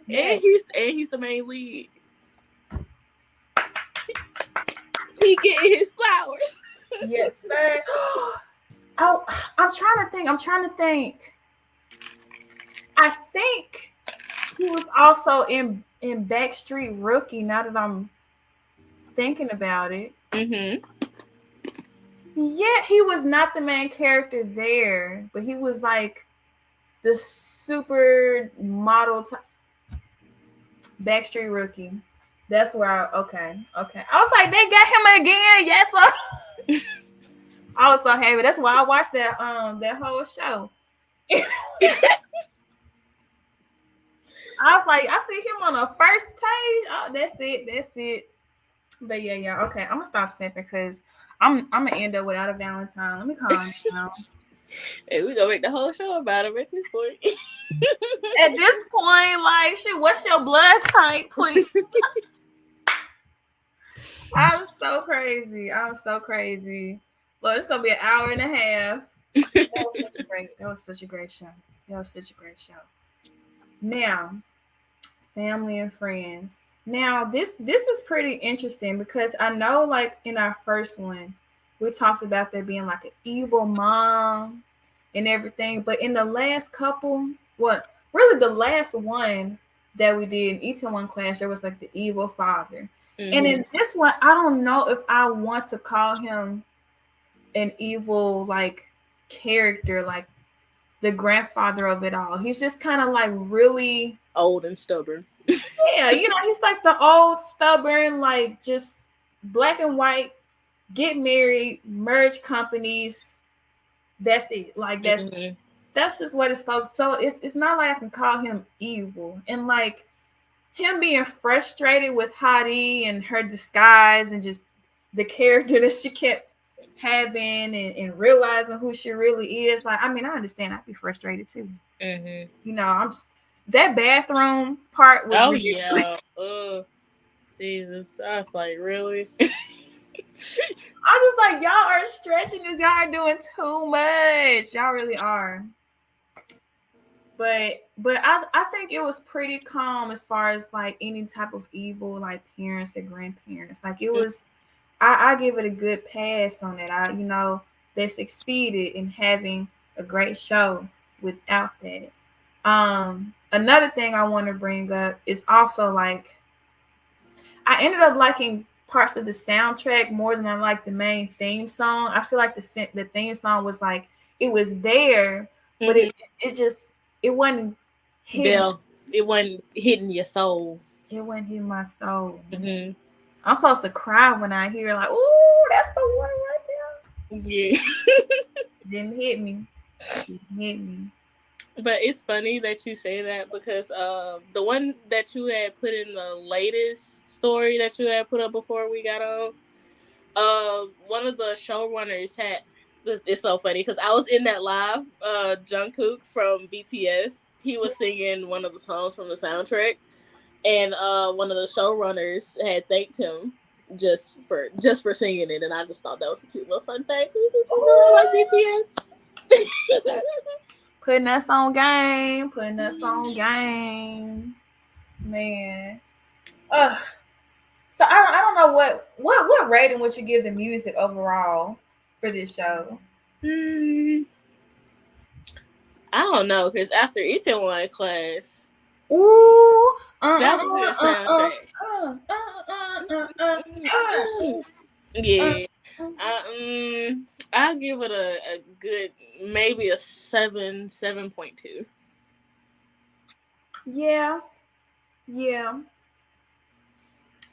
And he's the main lead. He getting his flowers. Yes, sir. Oh, I'm trying to think. I think he was also in Backstreet Rookie. Now that I'm thinking about it, yeah, he was not the main character there, but he was like the super model Backstreet Rookie. That's where okay. I was like, they got him again. Yes, Lord. I was so happy. That's why I watched that whole show. I was like, I see him on the first page. Oh, that's it. But yeah. Okay, I'm gonna stop simping because I'm gonna end up without a Valentine. Let me calm down. Hey, we gonna make the whole show about him at this point. At this point, like, shit, what's your blood type, please? I'm so crazy. Look, it's gonna be an hour and a half. That was such a great show. Now, family and friends. Now, this is pretty interesting because I know, like, in our first one, we talked about there being like an evil mom and everything, but in the last couple, really the last one that we did in each one class, there was like the evil father. And in this one, I don't know if I want to call him an evil like character, like the grandfather of it all. He's just kind of like really old and stubborn. Yeah, he's like the old stubborn, like just black and white, get married, merge companies. That's it. Like that's just what it's supposed. So it's not like I can call him evil. And like him being frustrated with Hadi and her disguise and just the character that she kept having and realizing who she really is. Like, I mean, I understand. I'd be frustrated too. I'm just, that bathroom part was ridiculous. Yeah. Oh, Jesus. I was like, really? I'm just like, y'all are stretching this. Y'all are doing too much. Y'all really are. But I think it was pretty calm as far as like any type of evil like parents or grandparents. Like it was I give it a good pass on that. They succeeded in having a great show without that. Another thing I want to bring up is also like I ended up liking parts of the soundtrack more than I liked the main theme song. I feel like the theme song was like it was there, but it just it wasn't hitting. It wasn't hitting your soul. It wasn't hitting my soul. I'm supposed to cry when I hear like, "Ooh, that's the one right there." Yeah, didn't hit me. But it's funny that you say that because the one that you had put in the latest story that you had put up before we got on, one of the showrunners had. It's so funny because I was in that live. Jungkook from BTS, he was singing one of the songs from the soundtrack, and one of the showrunners had thanked him just for singing it, and I just thought that was a cute little fun fact. I like BTS. Putting us on game, man. So I don't know what rating would you give the music overall for this show? I don't know because after each one class, ooh, that was your soundtrack. Yeah, I'll give it a good maybe a 7.2. Yeah.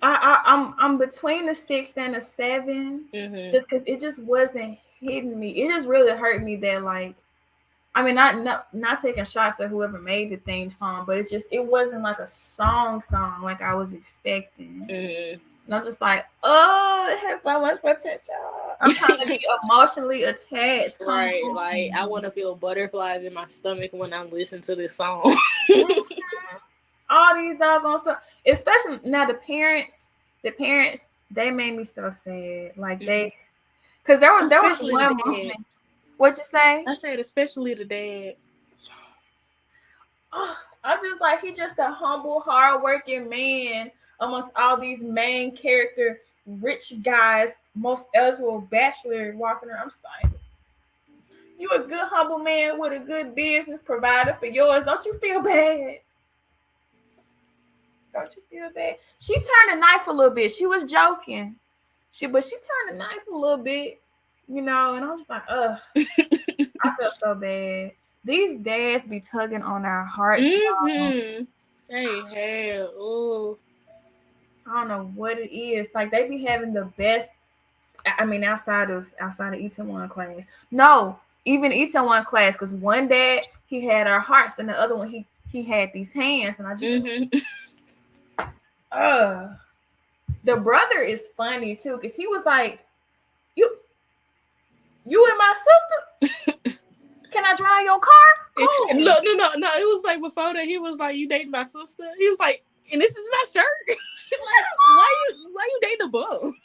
I'm between a 6 and a 7, just because it just wasn't hitting me. It just really hurt me that like, I mean, not taking shots at whoever made the theme song, but it wasn't like a song like I was expecting. And I'm just like, oh, it has so much potential. I'm trying to be emotionally attached. Right, like I want to feel butterflies in my stomach when I listen to this song. All these doggone stuff, especially now the parents, they made me so sad. Like because there was one moment. What'd you say? I said especially the dad. Yes. Oh, I'm just like, he's just a humble, hardworking man amongst all these main character rich guys, most eligible bachelor walking around. I'm just like, you a good humble man with a good business provider for yours. Don't you feel bad? Don't you feel bad? She turned the knife a little bit. She was joking. But she turned the knife a little bit, and I was like, ugh. I felt so bad. These dads be tugging on our hearts. Hey, hell. Ooh. I don't know what it is. Like they be having the best. I mean, outside of E1 class. No, even E1 class, because one dad he had our hearts, and the other one he had these hands, and I just the brother is funny too, because he was like, you and my sister. Can I drive your car? Cool. No. It was like before that. He was like, "You dating my sister?" He was like, "And this is my shirt." Like, why you dating a bum?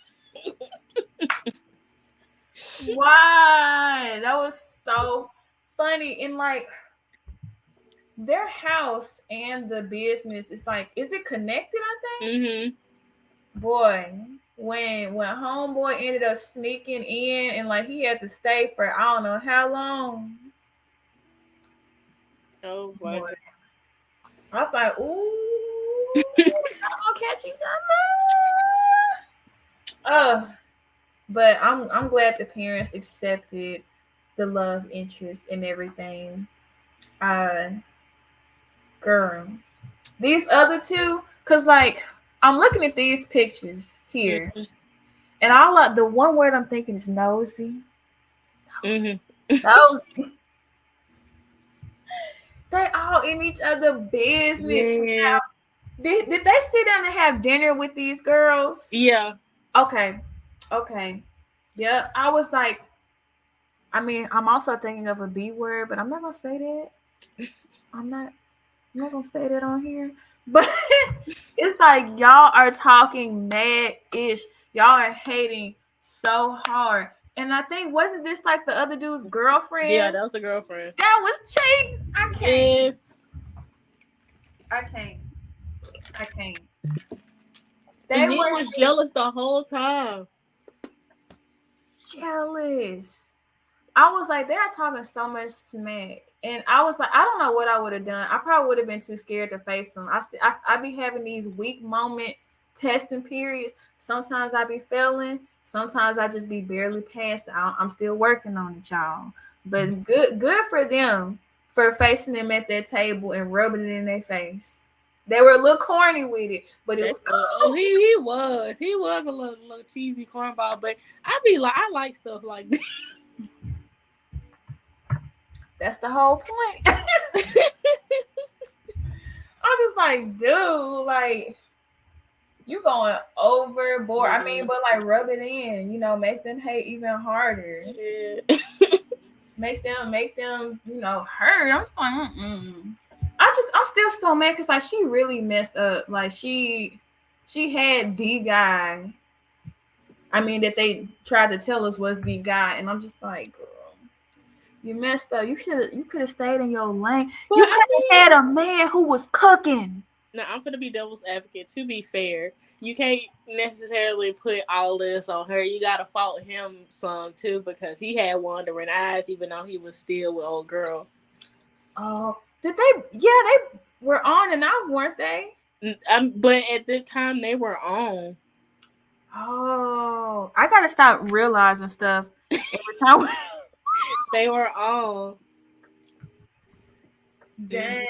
Why? That was so funny. And like their house and the business is like, is it connected? I think. Boy, when homeboy ended up sneaking in and like he had to stay for I don't know how long. Oh boy. I was like, ooh, I'm gonna catch each other. But I'm glad the parents accepted the love interest and everything. Girl, these other two, cause like I'm looking at these pictures here, and the one word I'm thinking is nosy. Nosy. They all in each other business. Yeah. Now, did they sit down and have dinner with these girls? Yeah. Okay. Yeah, I was like, I mean, I'm also thinking of a B word, but I'm not gonna say that. I'm not gonna say that on here. But it's like y'all are talking mad-ish. Y'all are hating so hard. And I think wasn't this like the other dude's girlfriend? Yeah, that was the girlfriend. That was cheating. I can't. Yes. I can't. They was jealous the whole time. Jealous. I was like, they're talking so much smack. And I was like, I don't know what I would have done. I probably would have been too scared to face them. I be having these weak moment testing periods. Sometimes I be failing. Sometimes I just be barely past it. I'm still working on it, y'all. But good for them for facing them at that table and rubbing it in their face. They were a little corny with it, but it was cool. Oh, he was a little cheesy cornball, but I like stuff like that. That's the whole point. I'm just like, dude, like you going overboard. I mean, but like rub it in, make them hate even harder. Yeah. make them, hurt. I'm just like, I'm still so mad because like she really messed up. Like she had the guy. I mean, that they tried to tell us was the guy, and I'm just like, girl, you messed up. You could have stayed in your lane. But you could have had a man who was cooking. Now I'm gonna be devil's advocate. To be fair, you can't necessarily put all this on her. You gotta fault him some too because he had wandering eyes, even though he was still with old girl. Oh, did they? Yeah, they were on and off, weren't they? But at the time they were on. Oh, I gotta stop realizing stuff every time. They were on. Dang.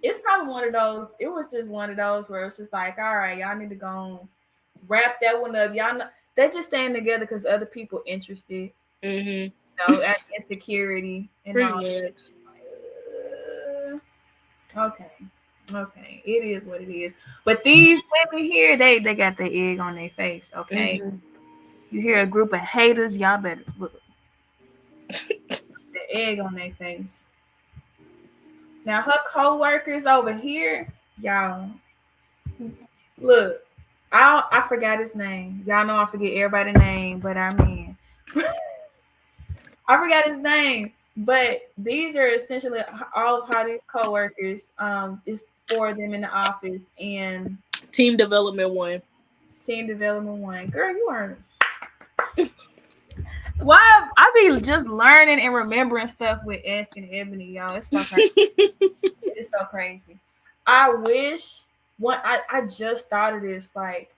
It's probably one of those. It was just one of those where it's just like, all right, y'all need to go wrap that one up. Y'all know they just staying together because other people interested. At insecurity and all that. Okay, it is what it is. But these women here, they got the egg on their face. Okay, you hear a group of haters, y'all better look. The egg on their face. Now her co-workers over here, y'all. Look, I forgot his name. Y'all know I forget everybody's name, but I mean, I forgot his name. But these are essentially all of Hottie's co-workers. Is for them in the office and Team Development 1. Teen Development 1. Girl, you are. Why? I be just learning and remembering stuff with Asking Ebony, y'all. It's so crazy. It's so crazy. I wish I just thought of this. Like,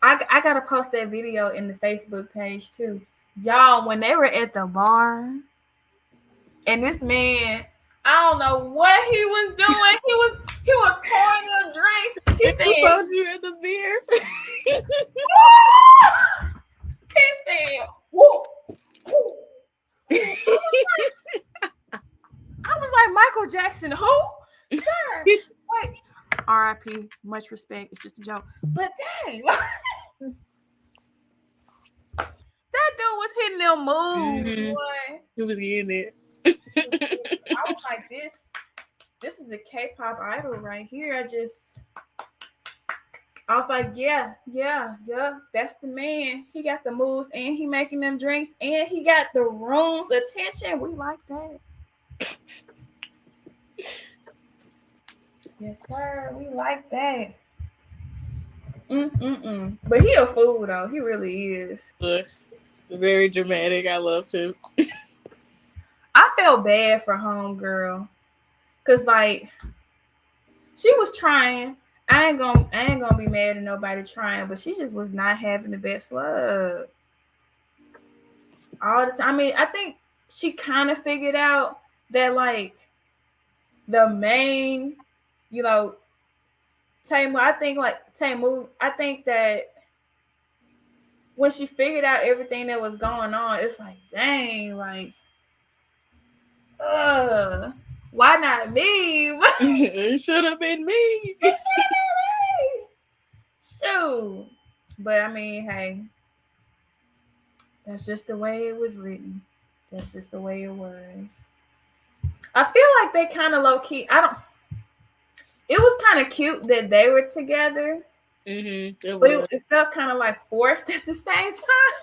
I gotta post that video in the Facebook page too. Y'all, when they were at the bar and this man, I don't know what he was doing. He was pouring your drinks. He said, you at the beer. He said, whoa. I was like, Michael Jackson, who? Sir. Wait. R.I.P. Much respect. It's just a joke. But dang. That dude was hitting them moves, boy. He was getting it. I was like, this is a K-pop idol right here. I was like, yeah, that's the man. He got the moves and he making them drinks and he got the room's attention. We like that. Yes, sir. We like that. But he a fool though. He really is. Yes. Very dramatic. I loved him. I felt bad for homegirl, cause like she was trying. I ain't gonna be mad at nobody trying, but she just was not having the best luck all the time. I mean, I think she kind of figured out that like the main, you know, Tamu. I think that when she figured out everything that was going on, it's like, dang, like, why not me? It should have been me. Shoot. But I mean, hey, that's just the way it was written. That's just the way it was. I feel like they kind of low key. It was kind of cute that they were together. But it felt kind of like forced at the same time.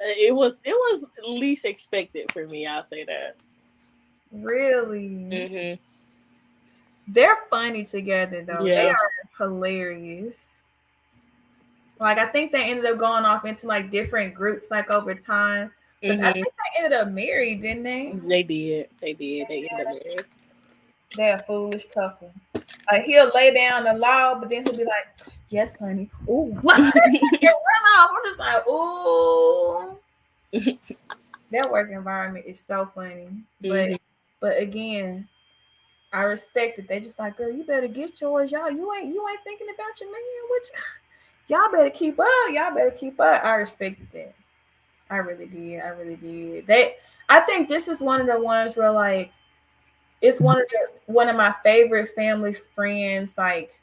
It was least expected for me. I'll say that. Really? They're funny together though. Yeah. They are hilarious. Like, I think they ended up going off into like different groups like over time. But I think they ended up married, didn't they? They did. They ended up married. They're a foolish couple. Like, he'll lay down the law, but then he'll be like, "Yes, honey." Ooh, what? Run off. I'm just like, ooh. That work environment is so funny. But again, I respect it. They just like, girl, you better get yours. Y'all, you ain't thinking about your man. Y'all better keep up. I respected that. I really did. I think this is one of the ones where like it's one of my favorite family friends like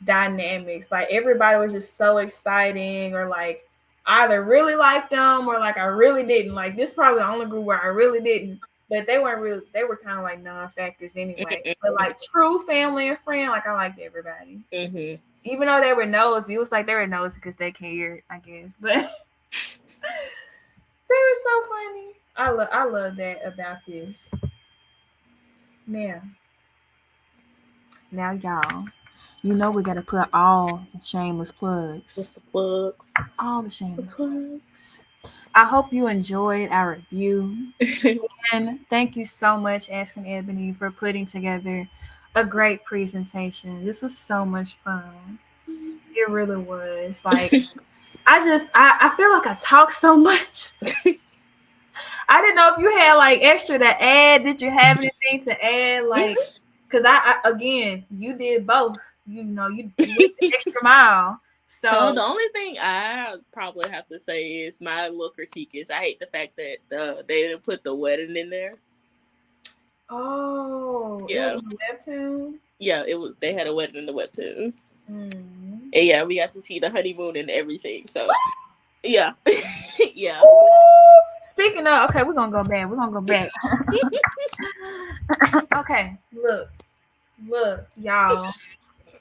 dynamics. Like, everybody was just so exciting, or like I either really liked them or like I really didn't. Like, this is probably the only group where I really didn't. But they weren't really. They were kind of like non-factors anyway. But like true family and friend, like I liked everybody. Even though they were nosy, it was like they were nosy because they cared, I guess. But they were so funny. I love that about this. Now, y'all, you know we gotta put all the shameless plugs. Just the plugs. All the shameless plugs. I hope you enjoyed our review. And thank you so much, Asking Ebony, for putting together a great presentation. This was so much fun. It really was. Like, I feel like I talk so much. I didn't know if you had like extra to add. Did you have anything to add? Like, because I again, you did both. You know, you went the extra mile. So the only thing I probably have to say is my little critique is I hate the fact that they didn't put the wedding in there. Oh, yeah. It was in the webtoon? Yeah, it was. They had a wedding in the webtoon. And yeah, we got to see the honeymoon and everything. So yeah. Yeah. Ooh, speaking of, okay, we're gonna go back. Okay, look, y'all.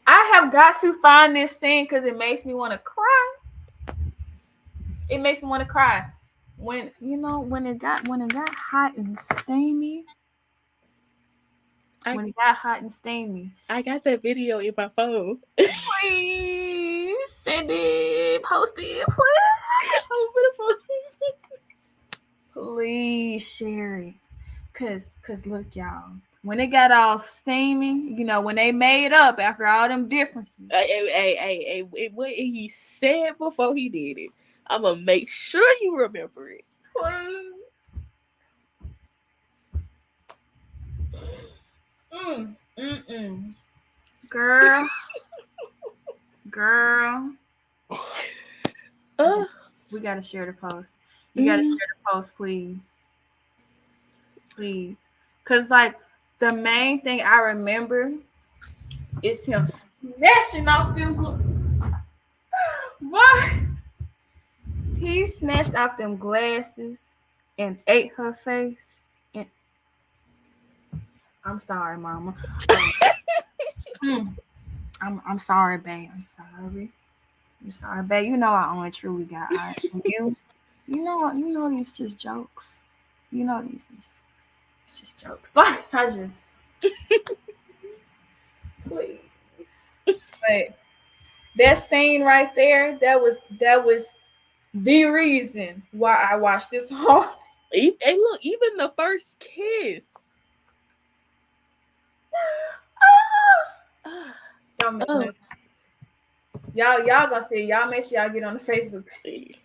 I have got to find this thing because it makes me want to cry. When it got hot and steamy. I got that video in my phone. Please. Send it, post it, please. Please share it. Cause look, y'all. When it got all steamy, when they made up after all them differences. Hey, what he said before he did it, I'm gonna make sure you remember it. Girl. We gotta share the post. You gotta share the post, please. Please. Cause like the main thing I remember is him snatching off them. What? He snatched off them glasses and ate her face. And I'm sorry, Mama. I'm sorry, babe. I'm sorry, babe. You know I only truly got eyes for you. You know these just jokes. You know these it's just jokes. Like I just please. But that scene right there, that was the reason why I watched this whole. Hey, look, even the first kiss. Don't make no sense. Y'all gonna see. Y'all make sure y'all get on the Facebook page.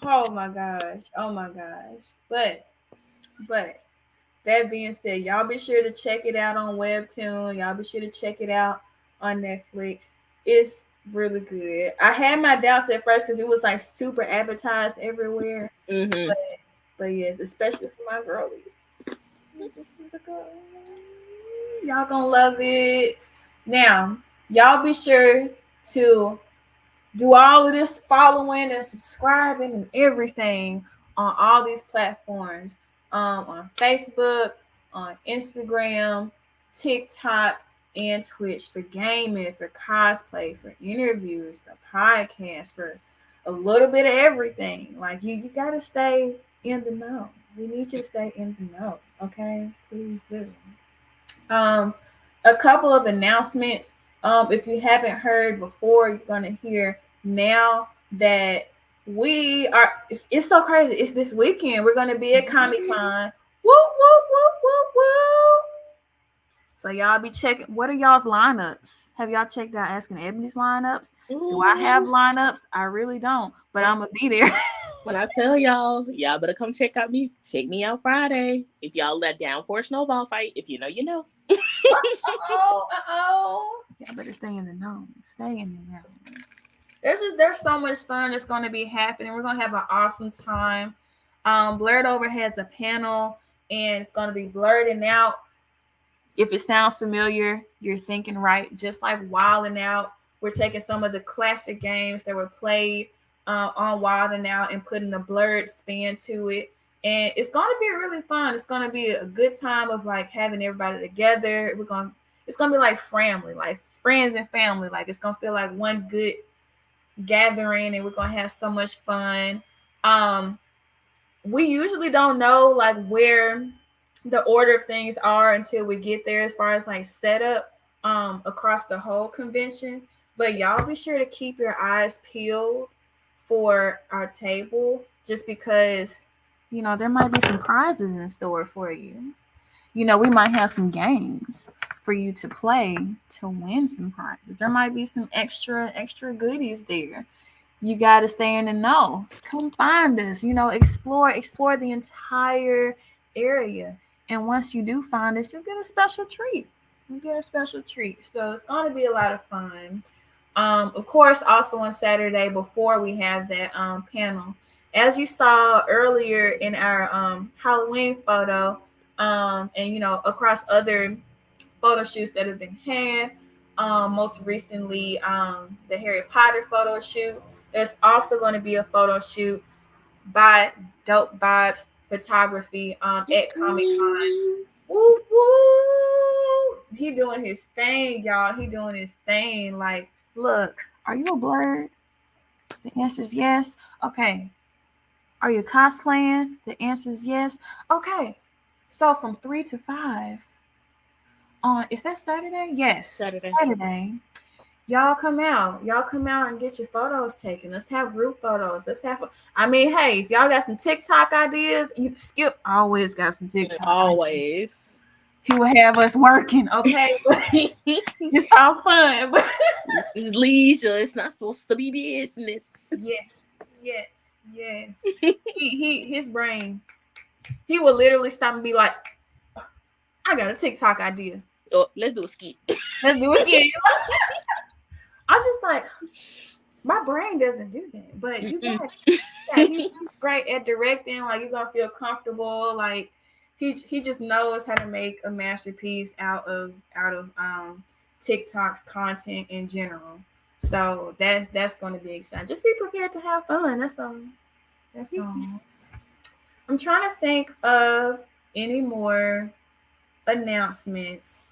Oh my gosh. But that being said, y'all be sure to check it out on Webtoon. Y'all be sure to check it out on Netflix. It's really good. I had my doubts at first because it was like super advertised everywhere. But yes, especially for my girlies. Y'all gonna love it. Now, y'all be sure to do all of this following and subscribing and everything on all these platforms. On Facebook, on Instagram, TikTok, and Twitch for gaming, for cosplay, for interviews, for podcasts, for a little bit of everything. Like you gotta stay in the know. We need you to stay in the know, okay? Please do. A couple of announcements. If you haven't heard before, you're gonna hear now that we are. It's so crazy. It's this weekend. We're gonna be at Comic Con. Woo woo woo woo woo. So y'all be checking. What are y'all's lineups? Have y'all checked out Asking Ebony's lineups? Do I have lineups? I really don't, but I'm gonna be there. When I tell y'all better come check me out Friday. If y'all let down for a snowball fight, if you know, you know. Y'all better stay in the know. Stay in the know. There's so much fun that's going to be happening. We're going to have an awesome time. Blerd Over has a panel, and it's going to be blurting out. If it sounds familiar, you're thinking right. Just like Wildin' Out, we're taking some of the classic games that were played on Wildin' Out and putting a blurred spin to it. And it's going to be really fun. It's going to be a good time of like having everybody together. It's going to be like family, like friends and family. Like it's going to feel like one good gathering, and we're going to have so much fun. We usually don't know like where the order of things are until we get there as far as like setup across the whole convention. But y'all be sure to keep your eyes peeled for our table, just because there might be some prizes in store for you. We might have some games for you to play to win some prizes. There might be some extra goodies there. You got to stay in the know. Come find us. Explore the entire area. And once you do find us, you'll get a special treat. So it's going to be a lot of fun. Of course, also on Saturday before we have that panel, as you saw earlier in our Halloween photo, and across other photo shoots that have been had, most recently the Harry Potter photo shoot. There's also going to be a photo shoot by Dope Vibes Photography at Comic Con. Woo woo! He doing his thing, y'all. He doing his thing. Like, look, are you a blerd? The answer is yes. Okay. Are you cosplaying? The answer is yes. Okay. So from 3 to 5, on, is that Saturday? Yes, Saturday. Saturday. Y'all come out. Y'all come out and get your photos taken. Let's have group photos. Let's have. I mean, hey, if y'all got some TikTok ideas, Skip always got some TikTok. Always. He will have us working, okay? It's all fun, but it's leisure. It's not supposed to be business. Yes. His brain. He will literally stop and be like, "I got a TikTok idea. Oh, let's do a skit. Let's do it again." I'm just like, my brain doesn't do that, but you guys, he's great at directing. Like, you're gonna feel comfortable. Like, he just knows how to make a masterpiece out of TikTok's content in general. So that's going to be exciting. Just be prepared to have fun. That's all. I'm trying to think of any more announcements.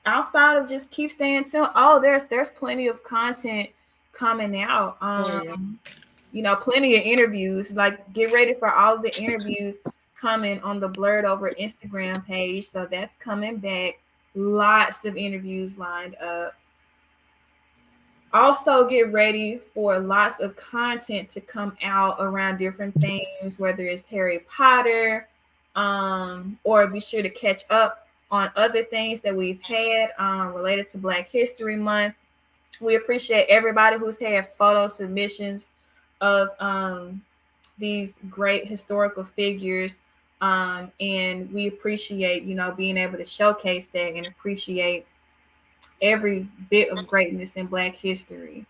Outside of just keep staying tuned. Oh, there's plenty of content coming out. Plenty of interviews. Like, get ready for all the interviews coming on the Blerd Over Instagram page. So that's coming back. Lots of interviews lined up. Also, get ready for lots of content to come out around different things, whether it's Harry Potter, or be sure to catch up on other things that we've had related to Black History Month. We appreciate everybody who's had photo submissions of these great historical figures, and we appreciate being able to showcase that and appreciate every bit of greatness in Black history.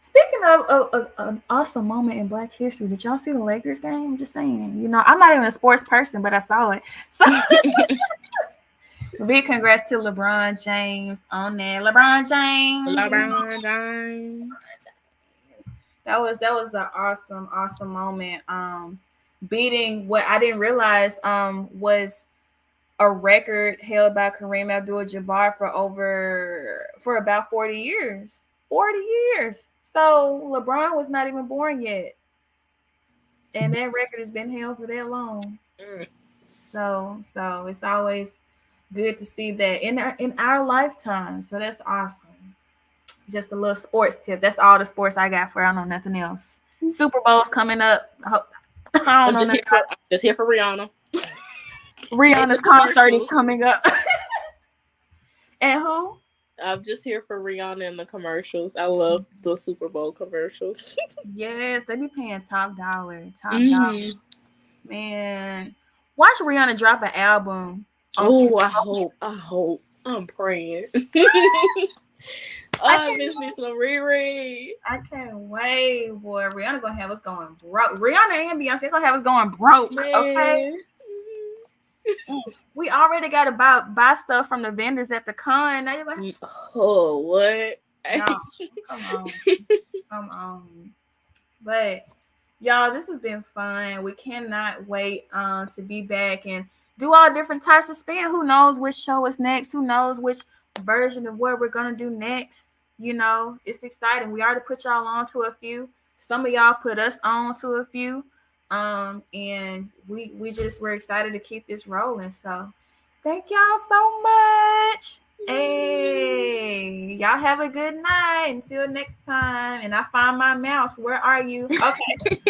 Speaking of an awesome moment in Black history, did y'all see the Lakers game? I'm just saying. I'm not even a sports person, but I saw it. So big congrats to LeBron James on that. LeBron James. That was an awesome moment. Beating what I didn't realize was a record held by Kareem Abdul-Jabbar for about 40 years. 40 years. So LeBron was not even born yet. And that record has been held for that long. So it's always good to see that in our lifetime. So that's awesome. Just a little sports tip. That's all the sports I got for. I don't know nothing else. Super Bowl's coming up. I'm just here for Rihanna. Rihanna's concert is coming up. And who? I'm just here for Rihanna and the commercials. I love the Super Bowl commercials. Yes, they be paying top dollar. Dollar. Man, watch Rihanna drop an album. Oh, I hope. I'm praying. I miss me some Riri. I can't wait, boy. Rihanna gonna have us going broke. Rihanna and Beyonce gonna have us going broke. Man. Okay. We already gotta buy stuff from the vendors at the con. Now you're like, oh, what? No, come on. But y'all, this has been fun. We cannot wait to be back and do all different types of spin. Who knows which show is next? Who knows which version of what we're gonna do next? It's exciting. We already put y'all on to a few. Some of y'all put us on to a few. And we're excited to keep this rolling. So thank y'all so much. Hey, y'all have a good night. Until next time. And I find my mouse. Where are you? Okay.